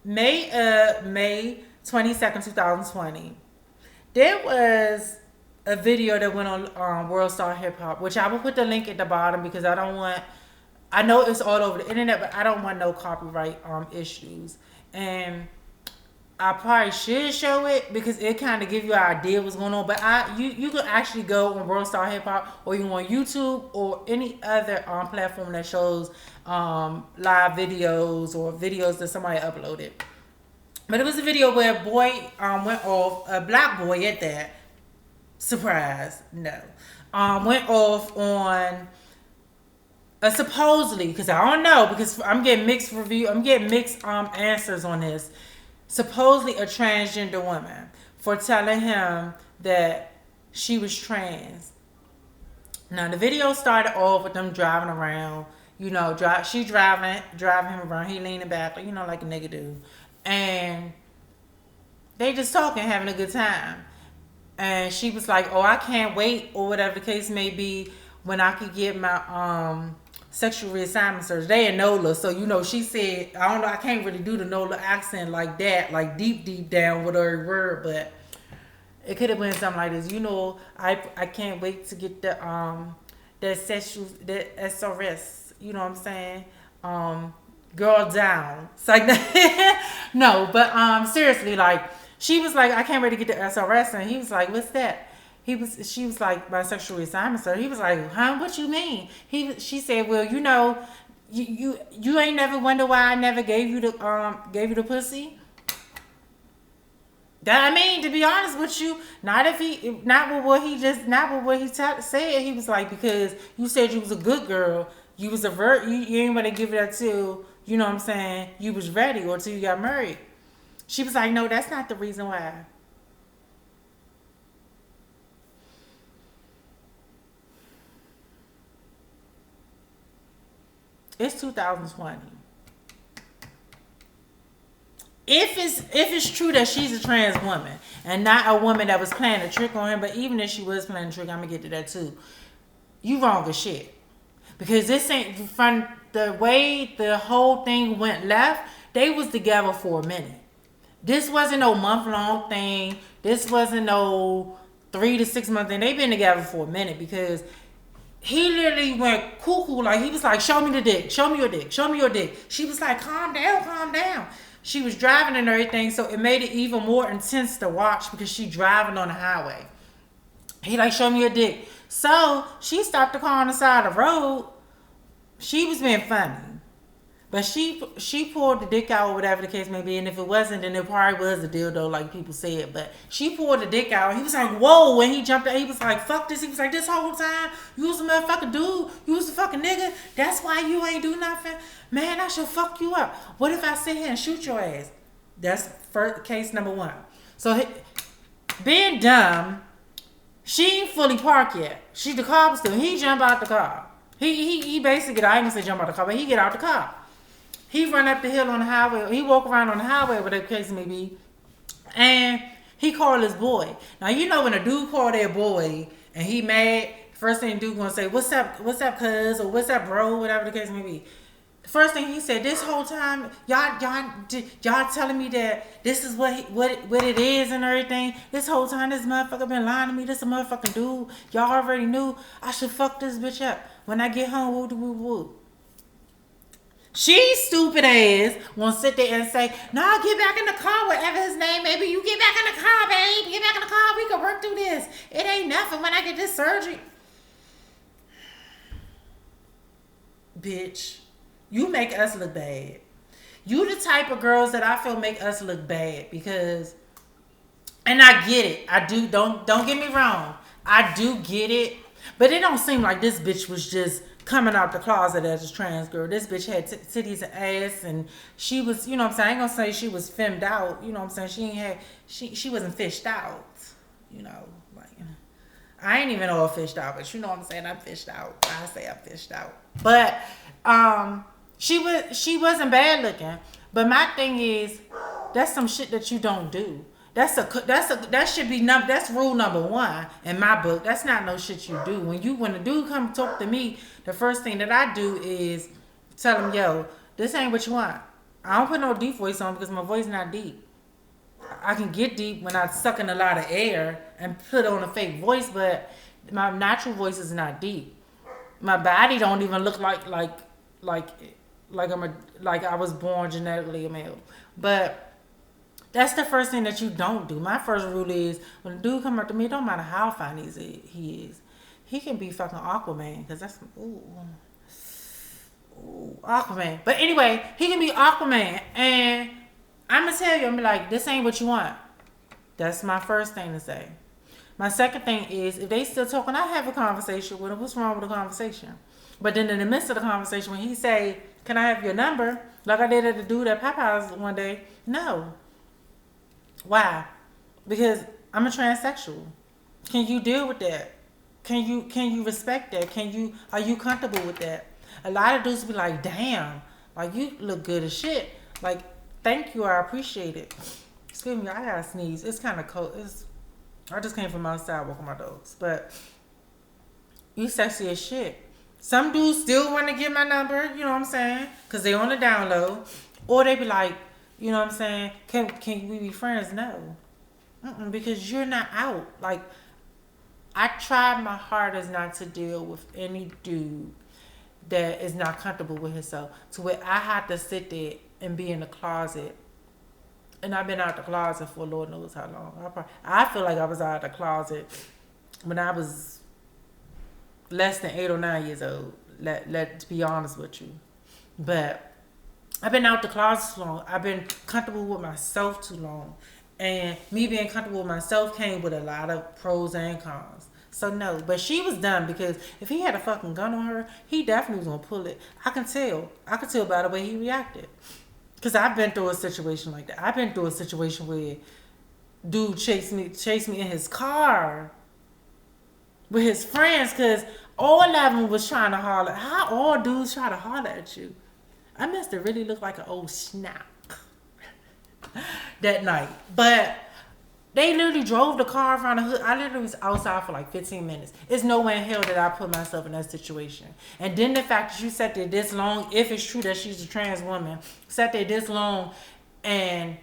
May 22nd, 2020, there was a video that went on World Star Hip Hop, which I will put the link at the bottom, because I know it's all over the internet, but I don't want no copyright issues. And I probably should show it, because it kind of give you an idea what's going on. But you can actually go on World Star Hip Hop, or you on YouTube or any other platform that shows live videos or videos that somebody uploaded. But it was a video where a boy went off, a black boy at that. Surprise, no. Went off on supposedly, because I don't know, because I'm getting mixed answers on this. Supposedly a transgender woman for telling him that she was trans. Now the video started off with them driving around, she driving him around, he leaning back, like a nigga do. And they just talking, having a good time. And she was like, oh, I can't wait, or whatever the case may be, when I could get my sexual reassignment surgery. They in NOLA, so she said, I don't know, I can't really do the NOLA accent like that, like deep down with her word, but it could have been something like this. I can't wait to get the SRS, you know what I'm saying? Girl down. It's like that. No, but seriously, like, she was like, I can't wait to get the SRS, and he was like, what's that? She was like, my sexual reassignment surgery. He was like, huh, what you mean? She said, well, you ain't never wonder why I never gave you the pussy. That, I mean, to be honest with you, not with what he said. He was like, because you said you was a good girl, you was a you ain't want to give it that till, you know what I'm saying, you was ready, or till you got married. She was like, no, that's not the reason why. It's 2020. If it's true that she's a trans woman and not a woman that was playing a trick on him, but even if she was playing a trick, I'm gonna get to that too. You wrong as shit. Because this ain't, from the way the whole thing went left, they was together for a minute. This wasn't no month-long thing. This wasn't no 3 to 6 month thing. They've been together for a minute because he literally went cuckoo. Like, he was like, show me the dick. Show me your dick. Show me your dick. She was like, calm down, calm down. She was driving and everything, so it made it even more intense to watch because she driving on the highway. He like, show me your dick. So she stopped the car on the side of the road. She was being funny. But she pulled the dick out or whatever the case may be. And if it wasn't, then it probably was a dildo like people said. But she pulled the dick out. He was like, whoa. When he jumped out, he was like, fuck this. He was like, this whole time, you was a motherfucking dude. You was a fucking nigga. That's why you ain't do nothing. Man, I should fuck you up. What if I sit here and shoot your ass? That's first case number one. So being dumb, she ain't fully parked yet. The car was still. He jumped out the car. He basically, I ain't gonna say jump out the car, but he get out the car. He run up the hill on the highway. He walk around on the highway, whatever the case may be. And he called his boy. Now, you know when a dude call their boy and he mad, first thing the dude gonna say, what's up, cuz, or what's up, bro, whatever the case may be. The first thing he said, this whole time, y'all telling me that this is what it is and everything. This whole time, this motherfucker been lying to me. This a motherfucking dude. Y'all already knew I should fuck this bitch up. When I get home, woo-doo-woo-woo. She stupid ass won't sit there and say, no, get back in the car, whatever his name may be. You get back in the car, babe. Get back in the car. We can work through this. It ain't nothing when I get this surgery. Bitch, you make us look bad. You the type of girls that I feel make us look bad because, and I get it. I do. Don't get me wrong. I do get it. But it don't seem like this bitch was just coming out the closet as a trans girl. This bitch had titties and ass, and she was, you know what I'm saying? I ain't gonna say she was femmed out, you know what I'm saying? She wasn't fished out, you know, like, I ain't even all fished out, but you know what I'm saying? I'm fished out. I say I'm fished out. But she wasn't bad looking. But my thing is, that's some shit that you don't do. That should be that's rule number one in my book. That's not no shit you do. When a dude come talk to me, the first thing that I do is tell him, yo, this ain't what you want. I don't put no deep voice on because my voice not deep. I can get deep when I suck in a lot of air and put on a fake voice, but my natural voice is not deep. My body don't even look like I was born genetically a male. But that's the first thing that you don't do. My first rule is when a dude come up to me, it don't matter how fine he is. He can be fucking Aquaman, because that's ooh, Aquaman. But anyway, he can be Aquaman, and I'm gonna tell you, I'm like, this ain't what you want. That's my first thing to say. My second thing is, if they still talking, I have a conversation with him. What's wrong with the conversation? But then in the midst of the conversation, when he say, "Can I have your number?" like I did at the dude at Popeyes one day, no. Why? Because I'm a transsexual. Can you deal with that? Can you respect that? Are you comfortable with that? A lot of dudes be like, damn, like you look good as shit. Like, thank you, I appreciate it. Excuse me, I gotta sneeze. It's kind of cold. I just came from outside walking my dogs. But you sexy as shit. Some dudes still want to get my number, you know what I'm saying? Because they on the download. Or they be like, you know what I'm saying? Can we be friends? No. Because you're not out. Like, I tried my hardest not to deal with any dude that is not comfortable with himself. To where I had to sit there and be in the closet. And I've been out the closet for Lord knows how long. I feel like I was out of the closet when I was less than 8 or 9 years old. Let's be honest with you. But I've been out the closet too long. I've been comfortable with myself too long. And me being comfortable with myself came with a lot of pros and cons. So no, but she was done because if he had a fucking gun on her, he definitely was gonna pull it. I can tell by the way he reacted. Because I've been through a situation like that. I've been through a situation where dude chased me in his car with his friends because all of them was trying to holler. How all dudes try to holler at you? I must have really looked like an old snack that night. But they literally drove the car around the hood. I literally was outside for like 15 minutes. There's no way in hell that I put myself in that situation. And then the fact that you sat there this long, if it's true that she's a trans woman, sat there this long and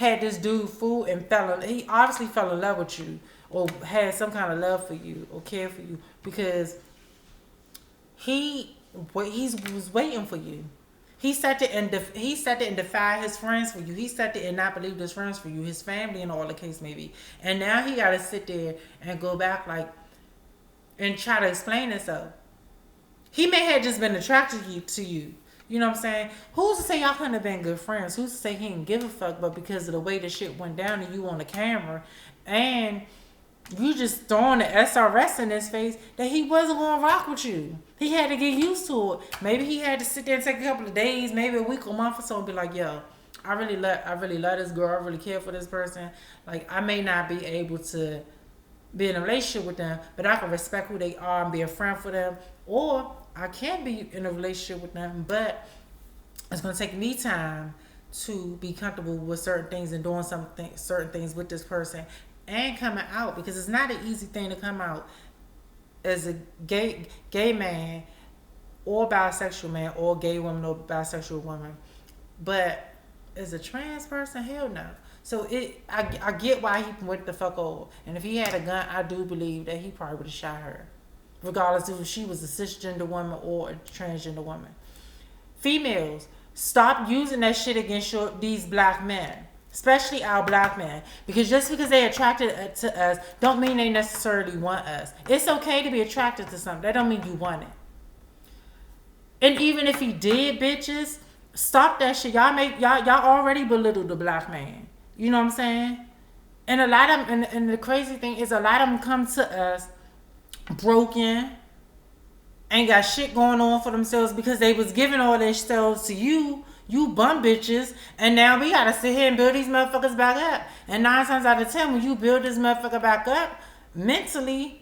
had this dude fooled and he obviously fell in love with you or had some kind of love for you or care for you because he was waiting for you. He sat there and defied his friends for you. He sat there and not believed his friends for you, his family, and all the case may be. And now he got to sit there and go back and try to explain himself. He may have just been attracted to you. You know what I'm saying? Who's to say y'all couldn't have been good friends? Who's to say he didn't give a fuck, but because of the way the shit went down and you on the camera and you just throwing the SRS in his face that he wasn't going to rock with you. He had to get used to it. Maybe he had to sit there and take a couple of days, maybe a week or month or so and be like, yo, I really love this girl. I really care for this person. Like, I may not be able to be in a relationship with them, but I can respect who they are and be a friend for them. Or I can be in a relationship with them, but it's going to take me time to be comfortable with certain things and doing certain things with this person and coming out, because it's not an easy thing to come out as a gay man or bisexual man or gay woman or bisexual woman. But as a trans person, hell no. So I get why he went the fuck over. And if he had a gun, I do believe that he probably would have shot her, regardless if she was a cisgender woman or a transgender woman. Females, stop using that shit against these black men, especially our black men, because just because they attracted to us don't mean they necessarily want us. It's okay to be attracted to something. That don't mean you want it. And even if he did, bitches, stop that shit. Y'all already belittled the black man. You know what I'm saying? And a lot of them, and the crazy thing is, a lot of them come to us broken, ain't got shit going on for themselves because they was giving all their selves to you bum bitches, and now we gotta sit here and build these motherfuckers back up. And 9 times out of 10, when you build this motherfucker back up mentally,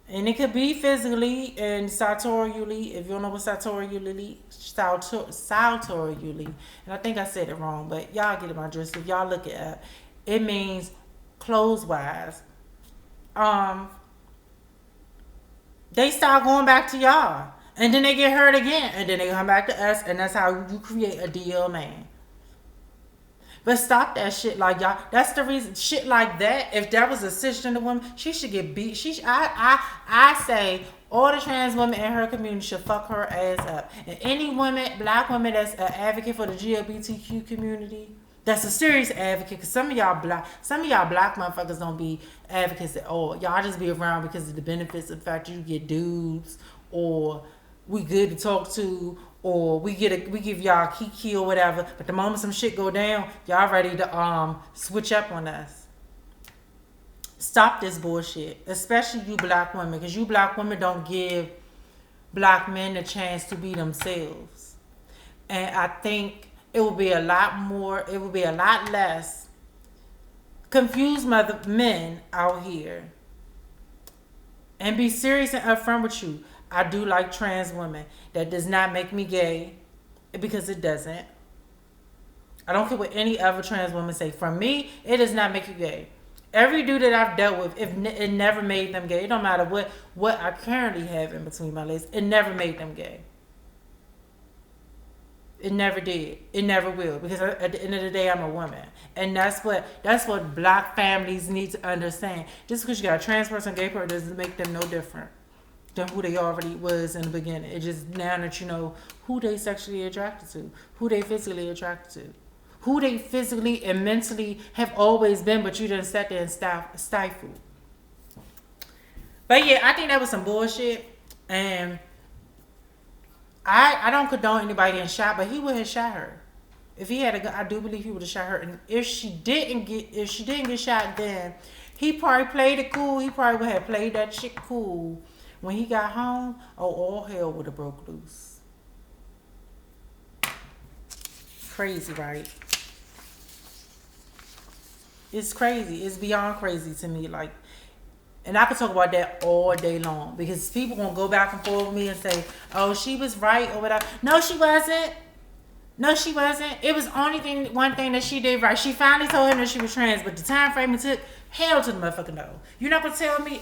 and it could be physically and sartorially, if you don't know what sartorially, and I think I said it wrong, but y'all get my drift. If y'all look it up, it means clothes wise. They start going back to y'all. And then they get hurt again. And then they come back to us. And that's how you create a DL man. But stop that shit. Like, y'all, that's the reason. Shit like that, if that was a cisgender woman, she should get beat. I say all the trans women in her community should fuck her ass up. And any woman, black woman that's an advocate for the GLBTQ community, that's a serious advocate, because some of y'all black motherfuckers don't be advocates at all. Y'all just be around because of the benefits of the fact you get dudes, or we good to talk to, or we give y'all kiki or whatever. But the moment some shit go down, y'all ready to switch up on us. Stop this bullshit, especially you black women, because you black women don't give black men a chance to be themselves. And I think it will be a lot less confused men out here. And be serious and upfront with you. I do like trans women. That does not make me gay, because it doesn't. I don't care what any other trans woman say. For me, it does not make you gay. Every dude that I've dealt with, it never made them gay. It don't matter what I currently have in between my legs. It never made them gay. It never did. It never will. Because at the end of the day, I'm a woman. And that's what black families need to understand. Just because you got a trans person, gay person, doesn't make them no different than who they already was in the beginning. It's just now that you know who they sexually attracted to, who they physically attracted to, who they physically and mentally have always been, but you didn't sit there and stifle. But yeah, I think that was some bullshit. And I don't condone anybody getting shot, but he would have shot her. If he had a gun, I do believe he would have shot her. And if she didn't get shot, then he probably played it cool. He probably would have played that shit cool. When he got home, all hell would have broke loose. Crazy, right? It's crazy. It's beyond crazy to me. Like, and I could talk about that all day long, because people gonna go back and forth with me and say, "Oh, she was right" or whatever. No, she wasn't. No, she wasn't. It was one thing that she did right. She finally told him that she was trans, but the time frame it took, hell to the motherfucker no. You're not gonna tell me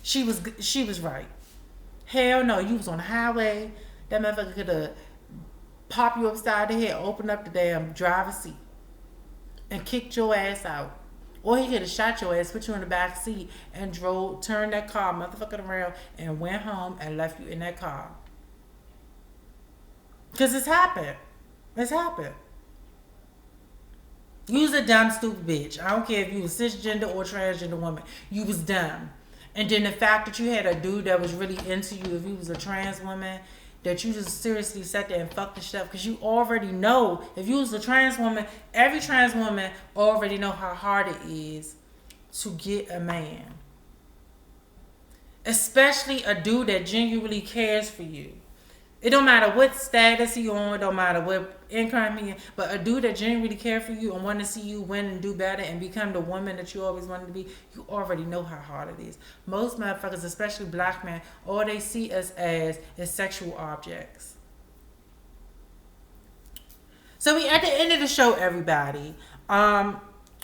she was right. Hell no. You was on the highway. That motherfucker could have popped you upside the head, opened up the damn driver's seat, and kicked your ass out. Or he could have shot your ass, put you in the back seat, and turned that car motherfucking around and went home and left you in that car. Because it's happened. It's happened. You was a dumb, stupid bitch. I don't care if you was cisgender or transgender woman. You was dumb. And then the fact that you had a dude that was really into you, if you was a trans woman, that you just seriously sat there and fucked the shit up. Because you already know, if you was a trans woman, every trans woman already know how hard it is to get a man. Especially a dude that genuinely cares for you. It don't matter what status he on, it don't matter what income he in, but a dude that genuinely care for you and want to see you win and do better and become the woman that you always wanted to be, you already know how hard it is. Most motherfuckers, especially black men, all they see us as is sexual objects. So we at the end of the show, everybody.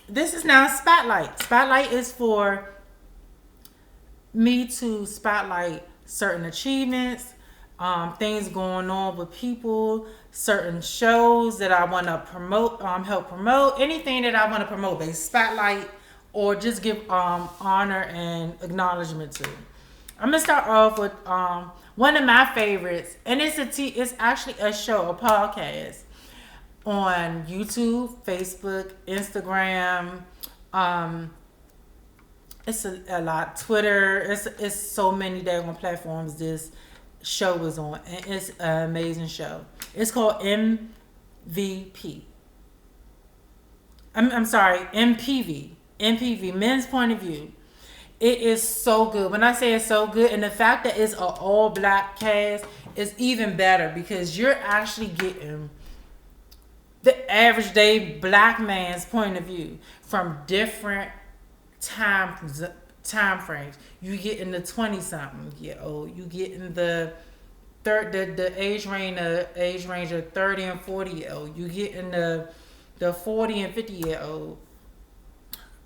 This is now Spotlight. Spotlight is for me to spotlight certain achievements, things going on with people, certain shows that I want to promote, help promote, anything that I want to promote, they spotlight or just give honor and acknowledgement to. I'm gonna start off with one of my favorites, and it's actually a show, a podcast on YouTube, Facebook, Instagram. It's a lot. Twitter. It's so many daggone platforms this show is on, and it's an amazing show. It's called MVP. I'm sorry, MPV, Men's Point of View. It is so good. When I say it's so good, and the fact that it's an all black cast is even better because you're actually getting the average day black man's point of view from different time frames. You get in the 20-something year old. You get in the age range of 30 and 40-year-old. You get in the 40 and 50-year-old.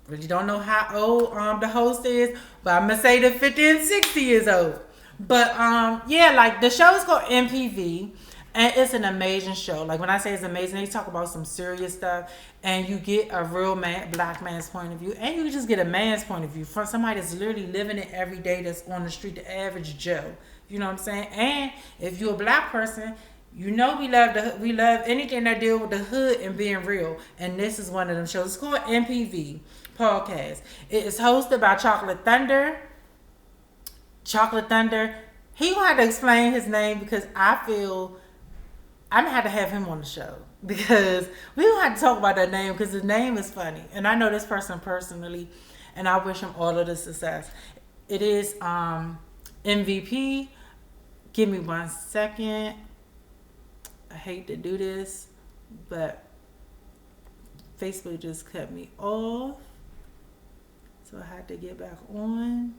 Really don't know how old the host is, but I'm gonna say the 50 and 60 years old. But yeah, like the show is called MPV, and it's an amazing show. Like when I say it's amazing, they talk about some serious stuff, and you get a real black man's point of view, and you just get a man's point of view from somebody that's literally living it every day, that's on the street, the average Joe. You know what I'm saying? And if you're a black person, you know we love anything that deal with the hood and being real. And this is one of them shows. It's called MPV Podcast. It is hosted by Chocolate Thunder. Chocolate Thunder. He gonna have to explain his name because I feel I'm gonna have to have him on the show because we don't have to talk about that name because the name is funny. And I know this person personally, and I wish him all of the success. It is MVP. Give me 1 second. I hate to do this, but Facebook just cut me off. So I had to get back on.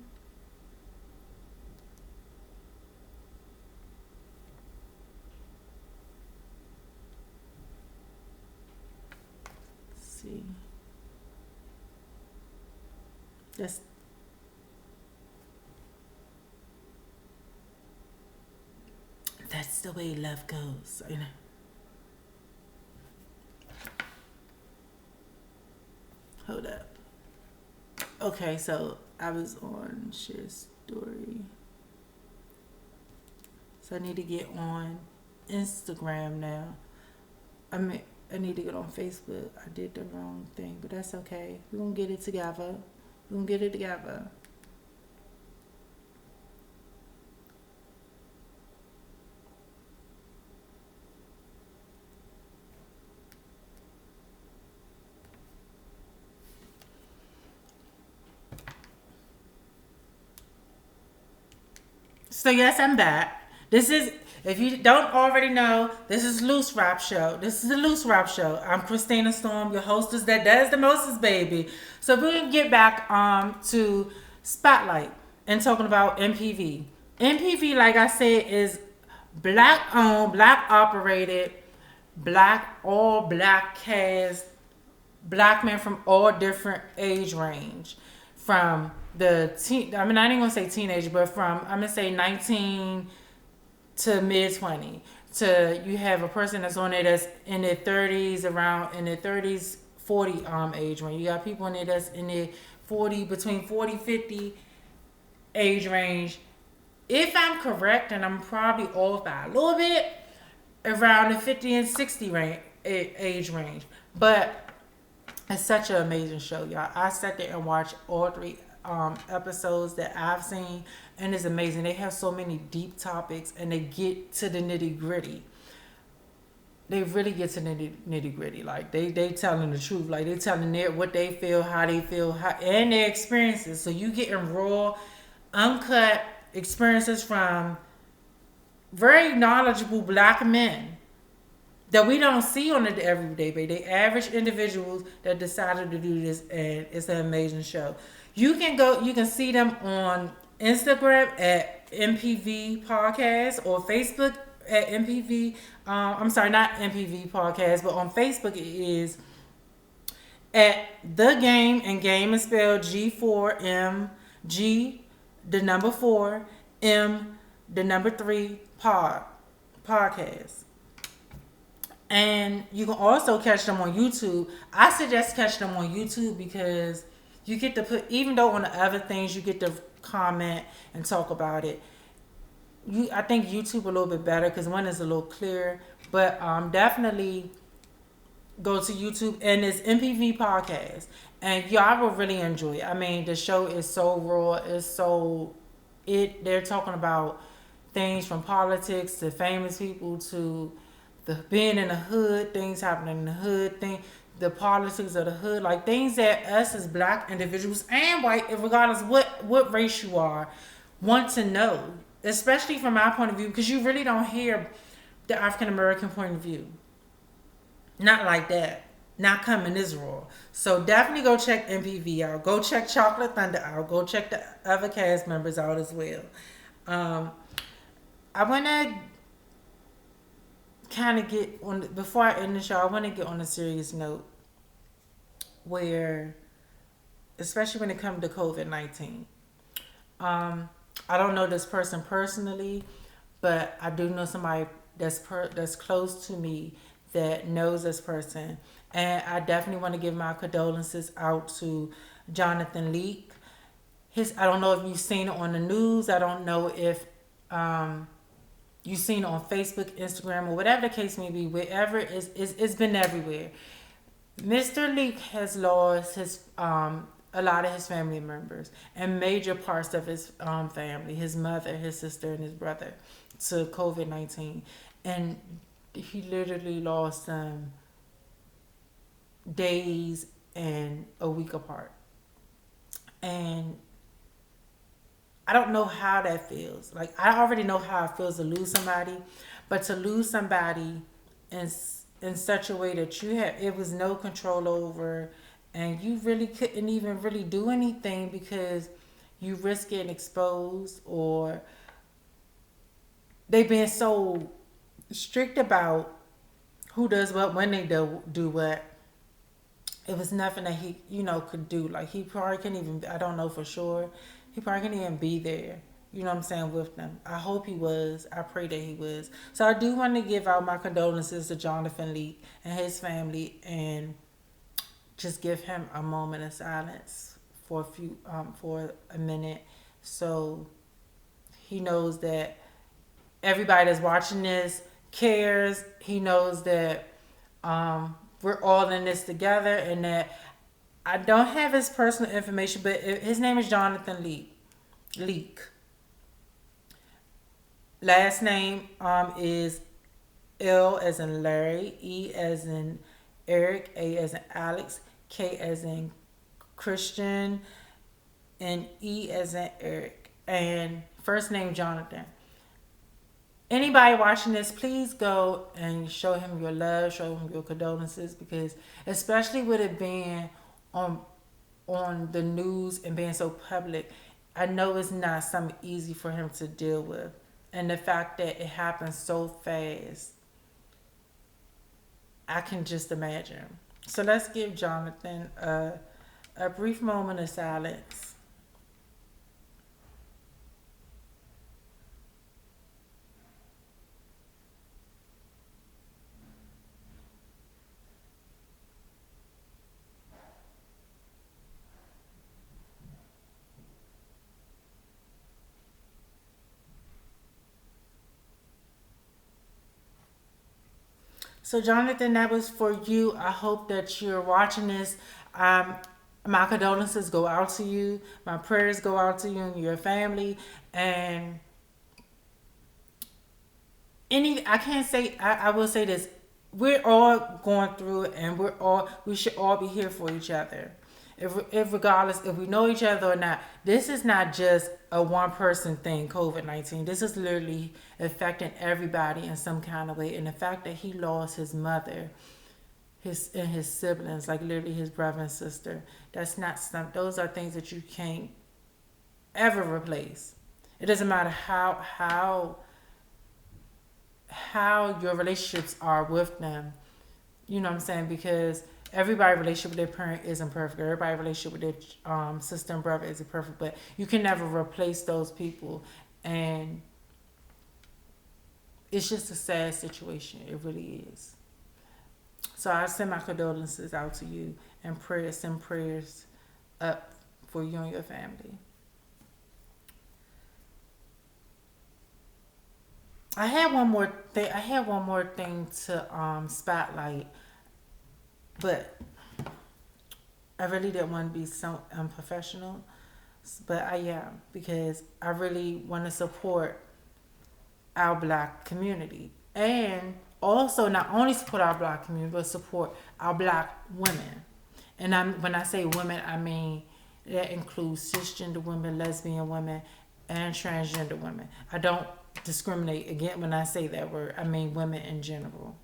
Let's see. That's the way love goes. You know? Hold up. Okay, so I was on share story. So I need to get on Instagram now. I need to get on Facebook. I did the wrong thing, but that's okay. We're going to get it together. So yes, I'm back. This is, if you don't already know, this is Loose Rap Show. This is the Loose Rap Show. I'm Crystina Storm, your hostess that does the mostest, baby. So we can get back to Spotlight and talking about MPV. MPV, like I said, is black owned, black operated, all black cast, black men from all different age range. From I ain't gonna say teenage, but from, I'm gonna say 19 to mid 20. To you have a person that's on there that's in their 30s, 40 age range. You got people in there that's in their 40, between 40 50 age range. If I'm correct, and I'm probably off by a little bit, around the 50 and 60 range, age range. But it's such an amazing show, y'all. I sat there and watched all three episodes that I've seen, and it's amazing. They have so many deep topics, and they get to the nitty gritty. They really get to the nitty gritty. Like they telling the truth. Like they telling their what they feel, how, and their experiences. So you getting raw, uncut experiences from very knowledgeable black men that we don't see on an everyday basis. They average individuals that decided to do this, and it's an amazing show. You can see them on Instagram at MPV Podcast or Facebook at MPV. I'm sorry, not MPV Podcast, but on Facebook it is at The Game, and game is spelled G4M, the number 4, M, the number 3, podcast. And you can also catch them on YouTube. I suggest catch them on YouTube because you get to put, even though on the other things you get to comment and talk about it. I think YouTube a little bit better because one is a little clearer. But definitely go to YouTube, and it's MPV Podcast, and y'all will really enjoy it. I mean, the show is so raw. They're talking about things from politics to famous people to the being in the hood, things happening in the hood, the politics of the hood, like things that us as black individuals and white, regardless what race you are, want to know, especially from my point of view, because you really don't hear the African American point of view. Not like that. Not coming this raw. So definitely go check MPV out. Go check Chocolate Thunder out. Go check the other cast members out as well. I want to kind of get on, before I end the show, I want to get on a serious note where, especially when it comes to COVID-19. I don't know this person personally, but I do know somebody that's close to me that knows this person, and I definitely want to give my condolences out to Jonathan Leak. I don't know if you've seen it on the news. I don't know if you've seen it on Facebook, Instagram, or whatever the case may be. Wherever it's been everywhere. Mr. Leak has lost a lot of his family members and major parts of his family, his mother, his sister, and his brother, to COVID-19, and he literally lost them days and a week apart. And I don't know how that feels. Like, I already know how it feels to lose somebody, but to lose somebody in such a way that it was no control over, and you really couldn't even really do anything because you risk getting exposed, or they being so strict about who does what, when they do what. It was nothing that he, could do. Like, he probably couldn't even, I don't know for sure, he probably couldn't even be there, you know what I'm saying, with them. I hope he was. I pray that he was. So I do want to give out my condolences to Jonathan Leak and his family, and just give him a moment of silence for a minute, so he knows that everybody that's watching this cares. He knows that we're all in this together, and that I don't have his personal information, but his name is Jonathan Leak. Last name is L as in Larry, E as in Eric, A as in Alex, K as in Christian, and E as in Eric, and first name Jonathan. Anybody watching this, please go and show him your love, show him your condolences, because especially with it being on the news and being so public, I know it's not something easy for him to deal with. And the fact that it happened so fast, I can just imagine. So let's give Jonathan a brief moment of silence. So, Jonathan, that was for you. I hope that you're watching this. Um, my condolences go out to you. My prayers go out to you and your family. And I can't say, I will say this. We're all going through it, and we should all be here for each other. If regardless, if we know each other or not, this is not just a one person thing, COVID-19. This is literally affecting everybody in some kind of way. And the fact that he lost his mother, his siblings, like literally his brother and sister, that's not some, those are things that you can't ever replace. It doesn't matter how your relationships are with them. You know what I'm saying? Because everybody's relationship with their parent isn't perfect. Everybody's relationship with their sister and brother isn't perfect. But you can never replace those people. And it's just a sad situation. It really is. So I send my condolences out to you and send prayers up for you and your family. I had one more thing to spotlight, but I really didn't want to be so unprofessional. But I am, because I really want to support our Black community, and also not only support our Black community, but support our Black women. And when I say women, I mean that includes cisgender women, lesbian women, and transgender women. I don't discriminate again when I say that word. I mean women in general.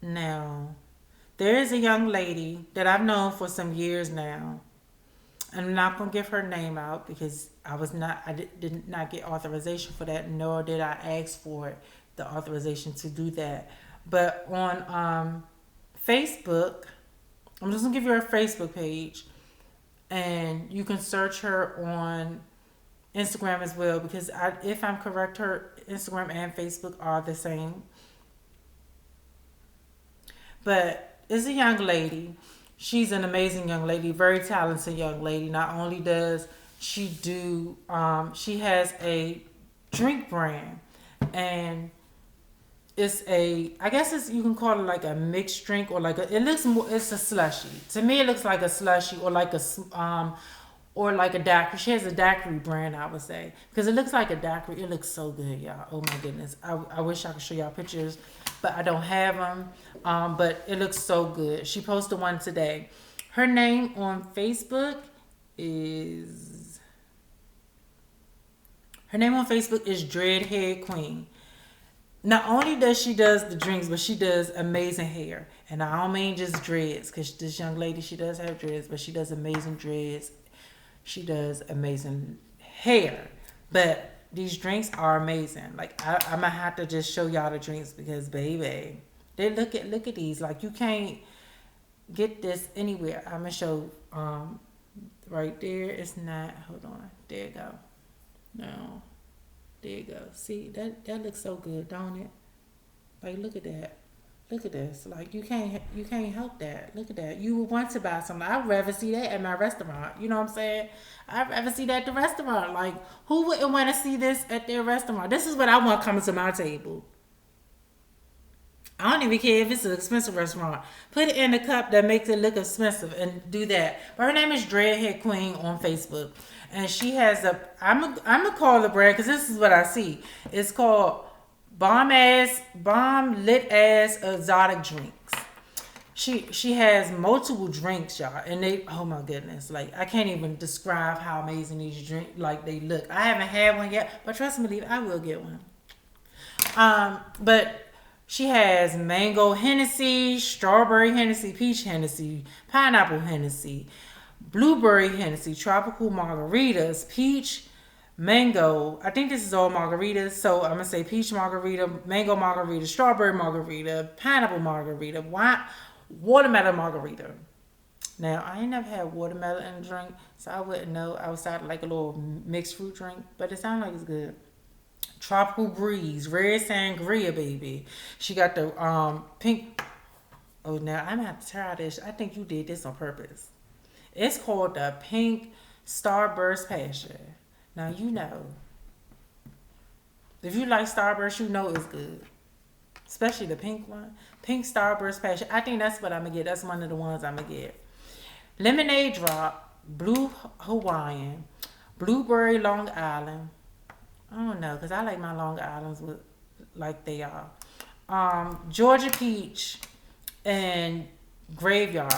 Now, there is a young lady that I've known for some years now. I'm not gonna give her name out because I did not get authorization for that, nor did I ask for it, the authorization to do that. But on Facebook, I'm just gonna give you her Facebook page, and you can search her on Instagram as well, because if I'm correct, her Instagram and Facebook are the same. But it's a young lady. She's an amazing young lady, very talented young lady. Not only does she she has a drink brand, and I guess you can call it like a mixed drink, or like it's a slushy. To me, it looks like a slushy, or like a daiquiri. She has a daiquiri brand, I would say, because it looks like a daiquiri. It looks so good, y'all. Oh my goodness. I wish I could show y'all pictures, but I don't have them. But it looks so good. She posted one today. Her name on Facebook is Dreadhead Queen. Not only does she does the drinks, but she does amazing hair. And I don't mean just dreads, because this young lady, she does have dreads, but she does amazing dreads. She does amazing hair. But these drinks are amazing. Like, I'm gonna have to just show y'all the drinks, because baby, they look at these. Like, you can't get this anywhere. I'm gonna show right there. It's not, hold on. There you go. No. There you go. See, that looks so good, don't it? Like, look at that. Look at this. Like, you can't help that. Look at that. You would want to buy something. I'd rather see that at my restaurant. You know what I'm saying? I'd rather see that at the restaurant. Like, who wouldn't want to see this at their restaurant? This is what I want coming to my table. I don't even care if it's an expensive restaurant. Put it in a cup that makes it look expensive and do that. But her name is Dreadhead Queen on Facebook. And she has I'm gonna call the brand, because this is what I see. It's called Bomb Lit Ass Exotic Drinks. She has multiple drinks, y'all, and oh my goodness, like, I can't even describe how amazing these drinks, like, they look. I haven't had one yet, but trust me, I will get one. But she has mango Hennessy, strawberry Hennessy, peach Hennessy, pineapple Hennessy, blueberry Hennessy, tropical margaritas, peach, mango. I think this is all margaritas, so I'm gonna say peach margarita, mango margarita, strawberry margarita, pineapple margarita, watermelon margarita. Now, I ain't never had watermelon in a drink, so I wouldn't know outside of like a little mixed fruit drink, but it sounds like it's good. Tropical breeze, red sangria, baby. She got the pink. Oh, now I'm gonna have to try this. I think you did this on purpose. It's called the Pink Starburst Passion. Now, you know, if you like Starburst, you know it's good. especially the pink one. Pink Starburst Passion. I think that's what I'm gonna get. That's one of the ones I'm gonna get. Lemonade Drop, Blue Hawaiian, Blueberry Long Island. I don't know, cause I like my Long Islands with like they are. Georgia Peach and Graveyard.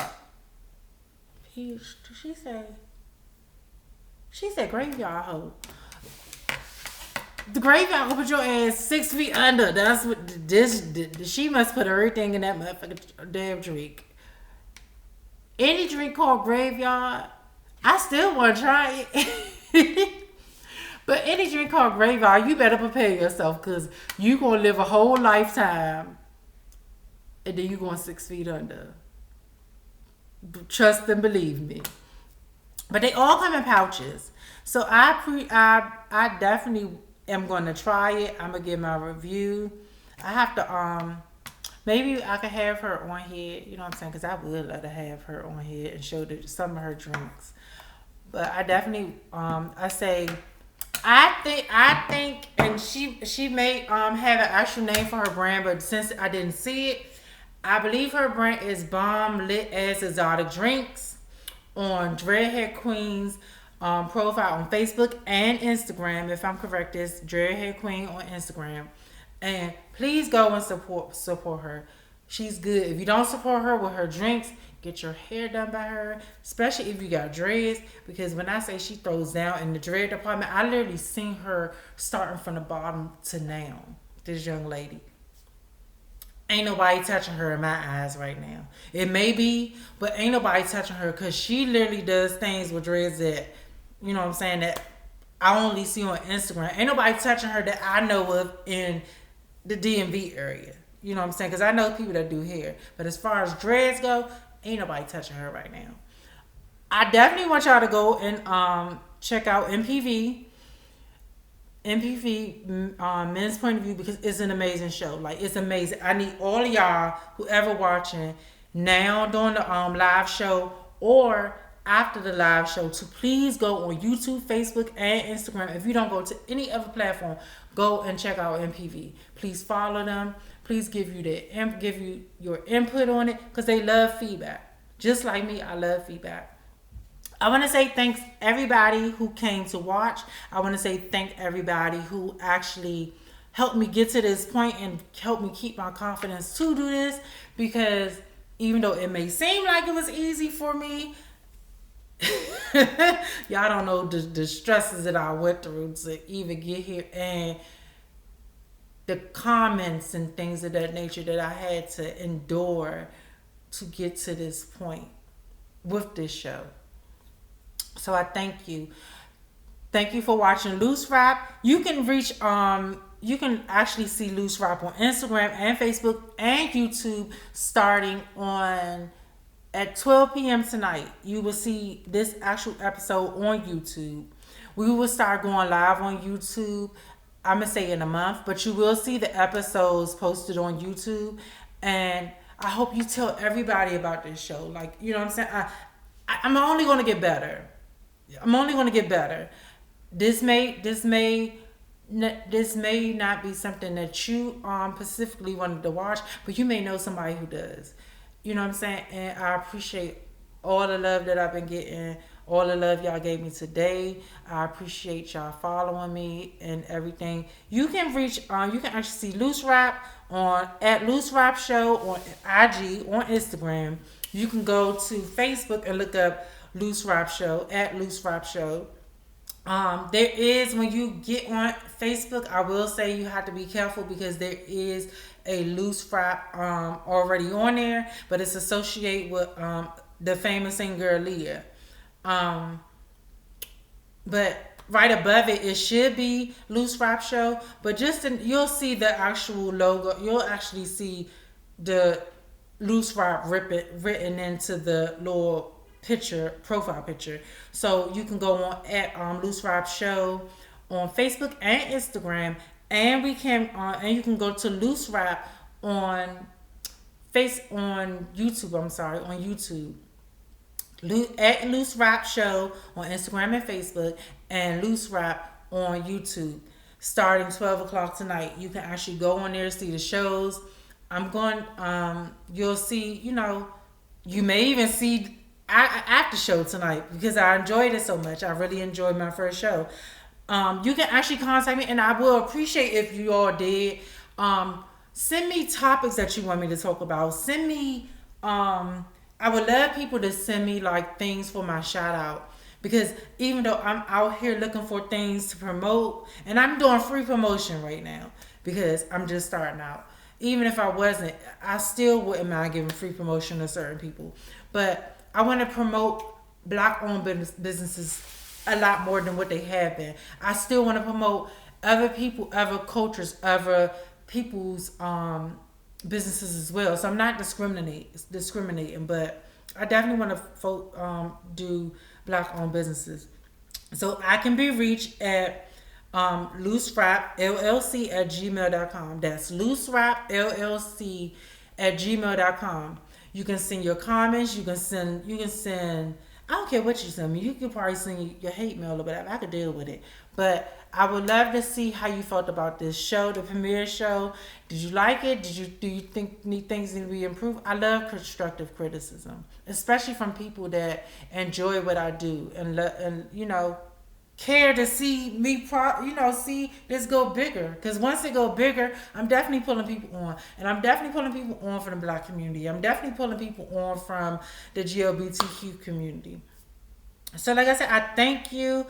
Peach, did she say? She said Graveyard Hoe. The Graveyard will put your ass 6 feet under. That's what this. She must put everything in that motherfucking damn drink. Any drink called Graveyard, I still want to try it. But any drink called Graveyard, you better prepare yourself because you gonna live a whole lifetime, and then you going 6 feet under. Trust and believe me. But they all come in pouches, so I definitely am gonna try it. I'm gonna give my review. I have to maybe I could have her on here. You know what I'm saying? Because I would love to have her on here and show some of her drinks. But I definitely I think, and she may have an actual name for her brand, but since I didn't see it, I believe her brand is Bomb Lit as Exotic Drinks on Dreadhead Queen's profile on Facebook and Instagram. If I'm correct, it's Dreadhead Queen on Instagram. And please go and support her. She's good. If you don't support her with her drinks, get your hair done by her, especially if you got dreads. Because when I say she throws down in the dread department, I literally seen her starting from the bottom to now. This young lady. Ain't nobody touching her in my eyes right now. It may be, but ain't nobody touching her because she literally does things with dreads that, you know what I'm saying, that I only see on Instagram. Ain't nobody touching her that I know of in the DMV area. You know what I'm saying? Because I know people that do hair. But as far as dreads go, ain't nobody touching her right now. I definitely want y'all to go and check out MPV. Men's Point of View, because it's an amazing show. Like, it's amazing. I need all of y'all, whoever watching now during the live show or after the live show, to please go on YouTube, Facebook, and Instagram. If you don't go to any other platform, go and check out MPV. Please follow them. Please give you your input on it, because they love feedback. Just like me, I love feedback. I want to say thanks everybody who came to watch. I want to say thank everybody who actually helped me get to this point and helped me keep my confidence to do this, because even though it may seem like it was easy for me, y'all don't know the stresses that I went through to even get here, and the comments and things of that nature that I had to endure to get to this point with this show. So I thank you. Thank you for watching Loose Rap. You can reach you can actually see Loose Rap on Instagram and Facebook and YouTube starting on at 12 p.m. tonight. You will see this actual episode on YouTube. We will start going live on YouTube, I'm going to say in a month, but you will see the episodes posted on YouTube. And I hope you tell everybody about this show. Like, you know what I'm saying? I'm only going to get better. I'm only going to get better. This may not be something that you specifically wanted to watch, but you may know somebody who does. You know what I'm saying? And I appreciate all the love that I've been getting, all the love y'all gave me today. I appreciate y'all following me and everything. You can reach you can actually see Loose Rap at Loose Rap Show on IG, on Instagram. You can go to Facebook and look up Loose Rap Show at Loose Rap Show. There is, when you get on Facebook, I will say you have to be careful because there is a Loose Rap already on there, but it's associated with the famous singer Leah. But right above it, it should be Loose Rap Show, but you'll see the actual logo. You'll actually see the Loose Rap written into the little profile picture. So you can go on at Loose Rap Show on Facebook and Instagram, and you can go to Loose Rap on YouTube. On YouTube. At Loose Rap Show on Instagram and Facebook, and Loose Rap on YouTube starting 12 o'clock tonight. You can actually go on there, see the shows. I'm going. You'll see. You may even see after show tonight because I enjoyed it so much. I really enjoyed my first show. You can actually contact me, and I will appreciate if you all did. Send me topics that you want me to talk about. Send me. I would love people to send me like things for my shout out because even though I'm out here looking for things to promote, and I'm doing free promotion right now because I'm just starting out. Even if I wasn't, I still wouldn't mind giving free promotion to certain people. But I want to promote black owned businesses a lot more than what they have been. I still want to promote other people, other cultures, other people's businesses as well. So I'm not discriminating, but I definitely want to do black owned businesses. So I can be reached at loose rap llc at gmail.com. That's loose rap llc at gmail.com. You can send your comments. You can send I don't care what you send me. You could probably send your hate mail or whatever. I could deal with it. But I would love to see how you felt about this show, the premiere show. Did you like it? Do you think things need to be improved? I love constructive criticism, especially from people that enjoy what I do and care to see me see this go bigger, because once it go bigger, I'm definitely pulling people on, and I'm definitely pulling people on from the black community. I'm definitely pulling people on from the GLBTQ community. So like I said, I thank you.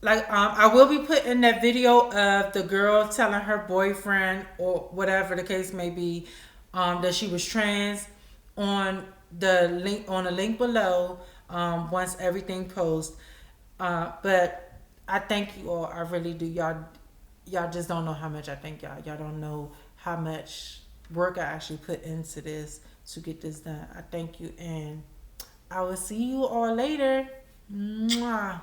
Like I will be putting that video of the girl telling her boyfriend or whatever the case may be, that she was trans, on the link below, once everything posts. But I thank you all. I really do. Y'all just don't know how much I thank y'all. Y'all don't know how much work I actually put into this to get this done. I thank you, and I will see you all later. Mwah.